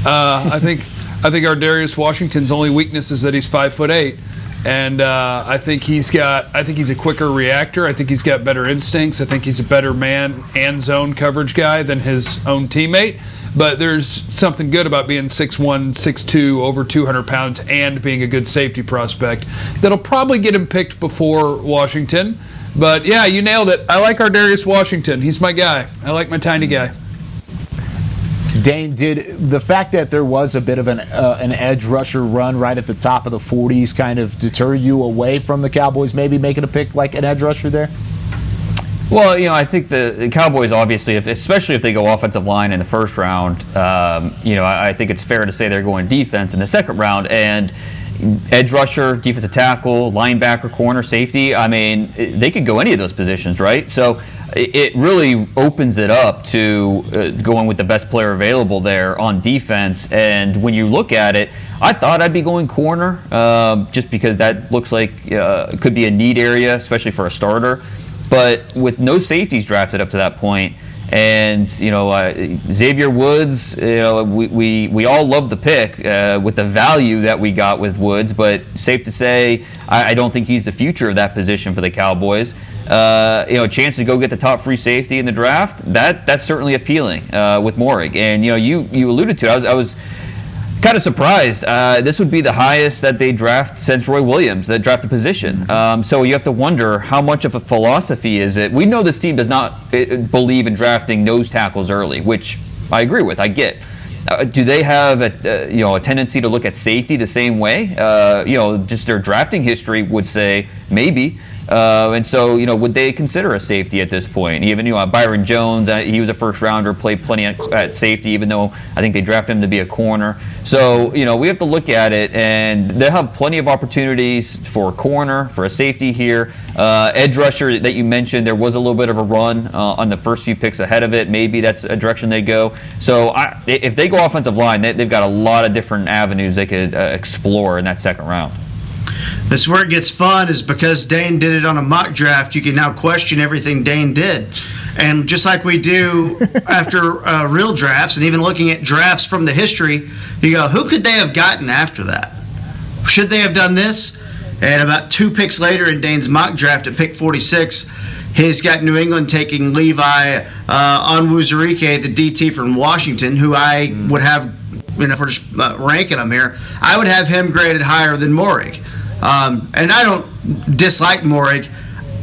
I think our Darius Washington's only weakness is that he's 5'8", And I think he's a quicker reactor. I think he's got better instincts. I think he's a better man and zone coverage guy than his own teammate. But there's something good about being 6'1", 6'2", over 200 pounds, and being a good safety prospect. That'll probably get him picked before Washington. But yeah, you nailed it. I like Ardarius Washington. He's my guy. I like my tiny guy. Dane, did the fact that there was a bit of an edge rusher run right at the top of the 40s kind of deter you away from the Cowboys maybe making a pick like an edge rusher there? Well, I think the Cowboys, obviously, especially if they go offensive line in the first round, I think it's fair to say they're going defense in the second round. And edge rusher, defensive tackle, linebacker, corner, safety, I mean, they could go any of those positions, right? So it really opens it up to going with the best player available there on defense. And when you look at it, I thought I'd be going corner just because that looks like it could be a need area, especially for a starter. But with no safeties drafted up to that point, and Xavier Woods, we all love the pick with the value that we got with Woods, but safe to say, I don't think he's the future of that position for the Cowboys. A chance to go get the top free safety in the draft, that's certainly appealing with Moehrig. And you alluded to it. I was kind of surprised. This would be the highest that they draft since Roy Williams, that draft a position. So you have to wonder how much of a philosophy is it. We know this team does not believe in drafting nose tackles early, which I agree with. I get. Do they have a tendency to look at safety the same way? Just their drafting history would say maybe. And so, would they consider a safety at this point? Even, Byron Jones, he was a first rounder, played plenty at safety, even though I think they drafted him to be a corner. So, we have to look at it, and they'll have plenty of opportunities for a corner, for a safety here. Edge rusher that you mentioned, there was a little bit of a run on the first few picks ahead of it. Maybe that's a direction they go. So, if they go offensive line, they've got a lot of different avenues they could explore in that second round. This is where it gets fun, is because Dane did it on a mock draft, you can now question everything Dane did. And just like we do after real drafts, and even looking at drafts from the history, you go, who could they have gotten after that? Should they have done this? And about 2 picks later in Dane's mock draft at pick 46, he's got New England taking Levi Onwuzurike, the DT from Washington, who I would have, if we're just ranking him here, I would have him graded higher than Moehrig. And I don't dislike Moehrig.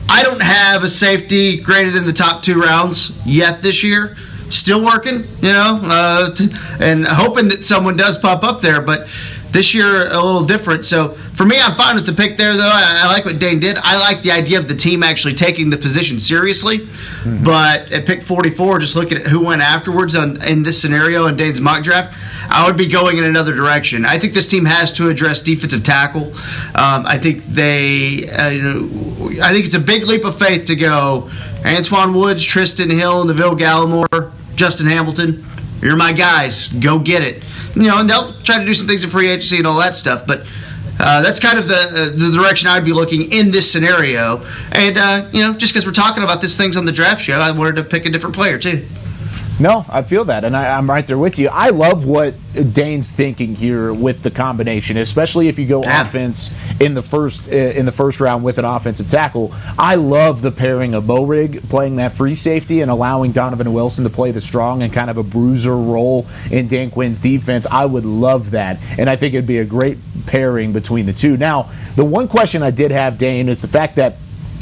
I don't have a safety graded in the top 2 rounds yet this year. Still working, and hoping that someone does pop up there. But this year, a little different. So for me, I'm fine with the pick there, though. I like what Dane did. I like the idea of the team actually taking the position seriously. Mm-hmm. But at pick 44, just looking at who went afterwards in this scenario in Dane's mock draft, I would be going in another direction. I think this team has to address defensive tackle. I think I think it's a big leap of faith to go Antoine Woods, Tristan Hill, Neville Gallimore, Justin Hamilton. You're my guys. Go get it. And they'll try to do some things in free agency and all that stuff. But that's kind of the direction I'd be looking in this scenario. And, just because we're talking about these things on the draft show, I wanted to pick a different player, too. No, I feel that, and I'm right there with you. I love what Dane's thinking here with the combination, especially if you go offense in the first round with an offensive tackle. I love the pairing of Moehrig playing that free safety and allowing Donovan Wilson to play the strong and kind of a bruiser role in Dan Quinn's defense. I would love that, and I think it'd be a great pairing between the two. Now, the one question I did have, Dane, is the fact that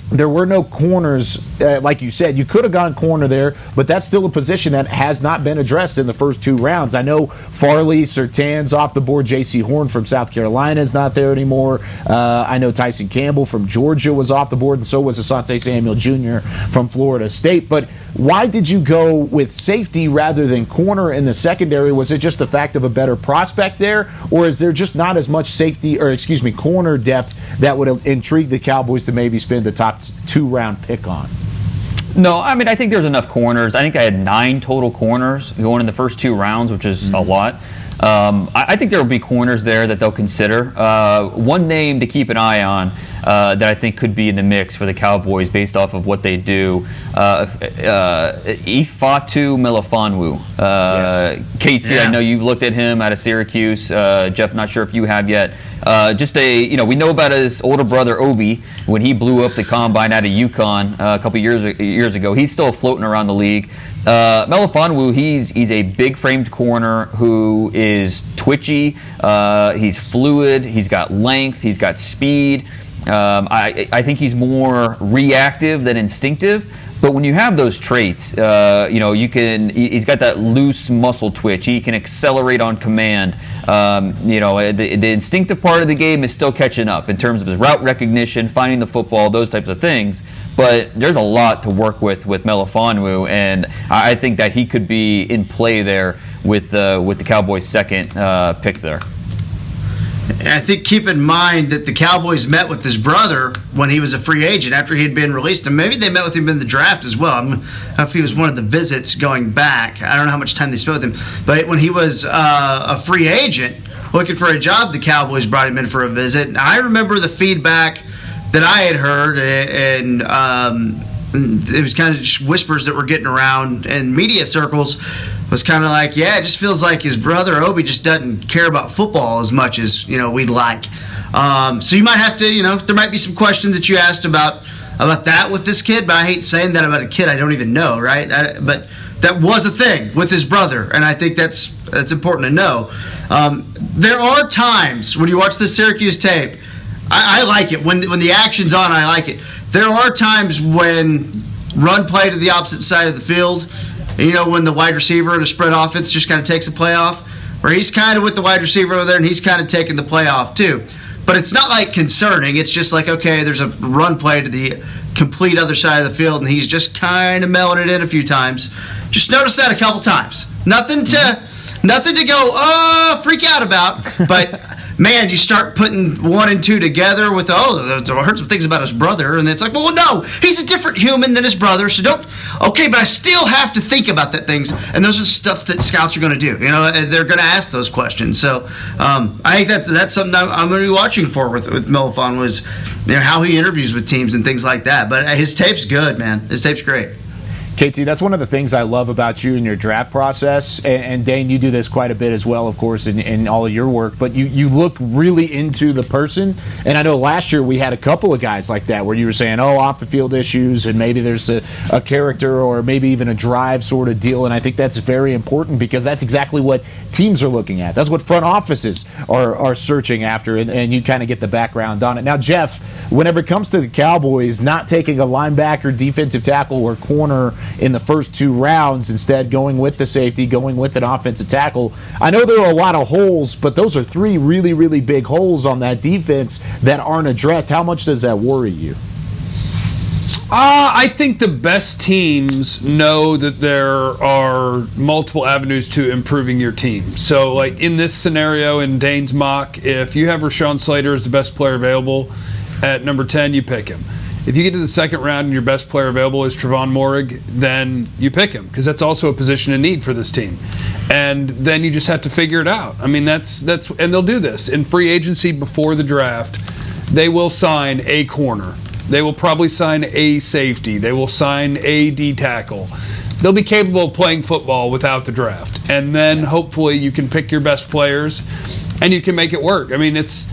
there were no corners, like you said. You could have gone corner there, but that's still a position that has not been addressed in the first 2 rounds. I know Farley, Surtain's off the board. J.C. Horn from South Carolina is not there anymore. I know Tyson Campbell from Georgia was off the board, and so was Asante Samuel Jr. from Florida State. But why did you go with safety rather than corner in the secondary? Was it just the fact of a better prospect there, or is there just not as much corner depth that would intrigue the Cowboys to maybe spend the top 2-round pick on? No, I mean, I think there's enough corners. I think I had 9 total corners going in the first 2 rounds, which is a lot. I think there will be corners there that they'll consider. One name to keep an eye on that I think could be in the mix for the Cowboys based off of what they do, Ifeatu Melifonwu. Casey, I know you've looked at him out of Syracuse. Jeff, not sure if you have yet. we know about his older brother Obi when he blew up the combine out of UConn a couple years ago. He's still floating around the league. Melifonwu, he's a big framed corner who is twitchy. He's fluid. He's got length. He's got speed. I think he's more reactive than instinctive. But when you have those traits, he's got that loose muscle twitch. He can accelerate on command. The instinctive part of the game is still catching up in terms of his route recognition, finding the football, those types of things. But there's a lot to work with Melifonwu, and I think that he could be in play there with the Cowboys' second pick there. And I think keep in mind that the Cowboys met with his brother when he was a free agent after he had been released, and maybe they met with him in the draft as well. I don't know if he was one of the visits going back. I don't know how much time they spent with him. But when he was a free agent looking for a job, the Cowboys brought him in for a visit. And I remember the feedback that I had heard, and it was kind of just whispers that were getting around in media circles, was kind of like, yeah, it just feels like his brother Obi just doesn't care about football as much as we'd like. So you might have to, there might be some questions that you asked about that with this kid, but I hate saying that about a kid I don't even know, right? But that was a thing with his brother, and I think that's important to know. There are times when you watch the Syracuse tape, I like it when the action's on. I like it. There are times when run play to the opposite side of the field. When the wide receiver in a spread offense just kind of takes a play off, where he's kind of with the wide receiver over there and he's kind of taking the play off too. But it's not like concerning. It's just like, okay, there's a run play to the complete other side of the field and he's just kind of mailing it in a few times. Just notice that a couple times. Nothing to go, freak out about. But man, you start putting 1 and 2 together with, I heard some things about his brother, and it's like, well, no, he's a different human than his brother, so but I still have to think about that things, and those are stuff that scouts are going to do. They're going to ask those questions. So I think that's something I'm going to be watching for with Melifonwu, was how he interviews with teams and things like that. But his tape's good, man. His tape's great. KT, that's one of the things I love about you in your draft process, and Dane, you do this quite a bit as well, of course, in all of your work, but you look really into the person, and I know last year we had a couple of guys like that where you were saying, off-the-field issues, and maybe there's a character or maybe even a drive sort of deal, and I think that's very important because that's exactly what teams are looking at. That's what front offices are searching after, and you kind of get the background on it. Now, Jeff, whenever it comes to the Cowboys not taking a linebacker, defensive tackle, or corner in the first 2 rounds, instead going with the safety, going with an offensive tackle. I know there are a lot of holes, but those are 3 really, really big holes on that defense that aren't addressed. How much does that worry you? I think the best teams know that there are multiple avenues to improving your team. So, like in this scenario in Dane's mock, if you have Rashawn Slater as the best player available at number 10, you pick him. If you get to the second round and your best player available is Trevon Moehrig, then you pick him because that's also a position in need for this team. And then you just have to figure it out. I mean, that's and they'll do this in free agency before the draft. They will sign a corner. They will probably sign a safety. They will sign a D tackle. They'll be capable of playing football without the draft. And then hopefully you can pick your best players and you can make it work. I mean, it's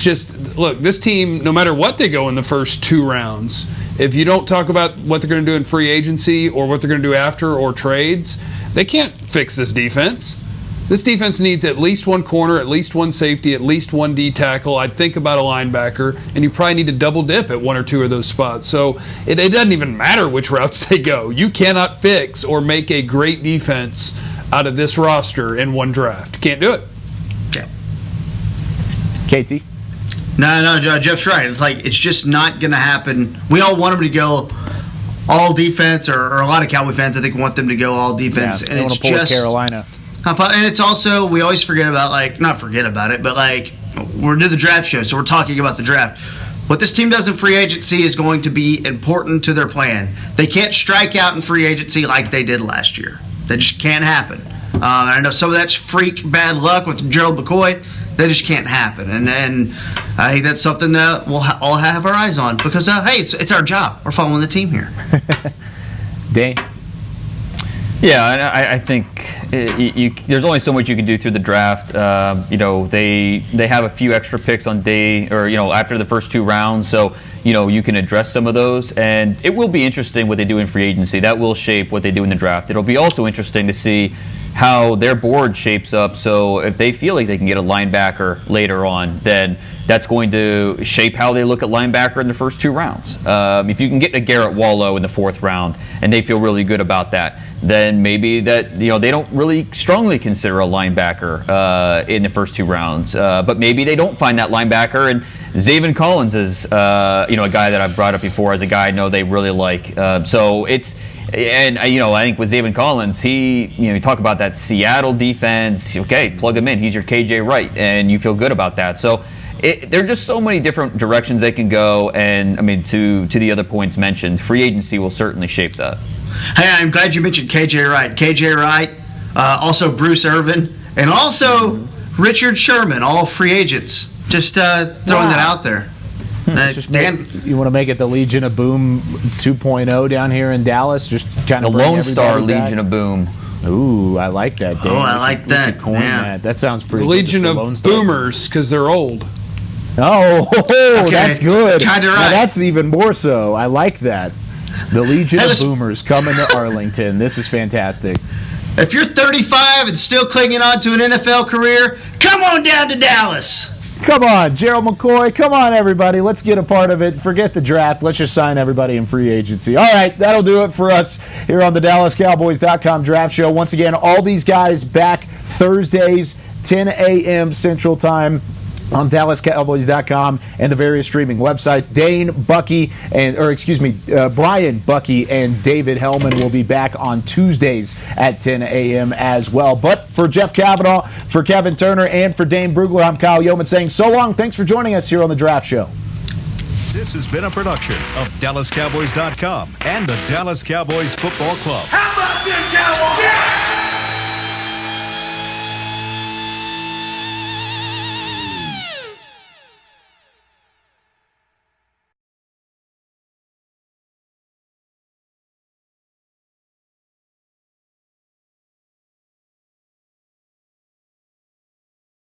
just, look, this team, no matter what they go in the first 2 rounds, if you don't talk about what they're going to do in free agency or what they're going to do after or trades, they can't fix this defense. This defense needs at least 1 corner, at least 1 safety, at least 1 D tackle. I'd think about a linebacker, and you probably need to double dip at 1 or 2 of those spots. So it doesn't even matter which routes they go. You cannot fix or make a great defense out of this roster in 1 draft. Can't do it. Yeah. KT? No, Jeff's right. It's just not going to happen. We all want them to go all defense, or a lot of Cowboy fans, I think, want them to go all defense. Yeah, and it's just Carolina. And it's also, we always forget about, not forget about it, but we're doing the draft show, so we're talking about the draft. What this team does in free agency is going to be important to their plan. They can't strike out in free agency like they did last year. That just can't happen. I know some of that's freak bad luck with Gerald McCoy. That just can't happen, and I think that's something that we'll all have our eyes on because, hey, it's our job. We're following the team here. Dane? Yeah, I think there's only so much you can do through the draft. They have a few extra picks on day or after the first 2 rounds, so you can address some of those, and it will be interesting what they do in free agency. That will shape what they do in the draft. It'll be also interesting to see how their board shapes up. So if they feel like they can get a linebacker later on, then that's going to shape how they look at linebacker in the first 2 rounds. If you can get a Garrett Wallow in the 4th round and they feel really good about that, then maybe that they don't really strongly consider a linebacker in the first 2 rounds. But maybe they don't find that linebacker, and Zaven Collins is a guy that I've brought up before as a guy I know they really like. So it's. And I think with Zaven Collins, you talk about that Seattle defense. Okay, plug him in. He's your KJ Wright, and you feel good about that. So there are just so many different directions they can go. And I mean, to the other points mentioned, free agency will certainly shape that. Hey, I'm glad you mentioned KJ Wright. KJ Wright, also Bruce Irvin, and also Richard Sherman, all free agents. Just throwing that out there. Dan, you want to make it the Legion of Boom 2.0 down here in Dallas? Just kind of the Lone Star Legion of Boom. Ooh, I like that, Dane. I like that. We should coin that. That sounds pretty good. Legion of Boomers, because they're old. Oh, okay. That's good. Kind of right. Now that's even more so. I like that. The Legion of Boomers coming to Arlington. This is fantastic. If you're 35 and still clinging on to an NFL career, come on down to Dallas. Come on, Gerald McCoy. Come on, everybody. Let's get a part of it. Forget the draft. Let's just sign everybody in free agency. All right, that'll do it for us here on the DallasCowboys.com Draft Show. Once again, all these guys back Thursdays, 10 a.m. Central Time on DallasCowboys.com and the various streaming websites. Brian, Bucky, and David Hellman will be back on Tuesdays at 10 a.m. as well. But for Jeff Kavanaugh, for Kevin Turner, and for Dane Brugler, I'm Kyle Yeoman saying so long. Thanks for joining us here on the Draft Show. This has been a production of DallasCowboys.com and the Dallas Cowboys Football Club. How about this, Cowboys? Yeah!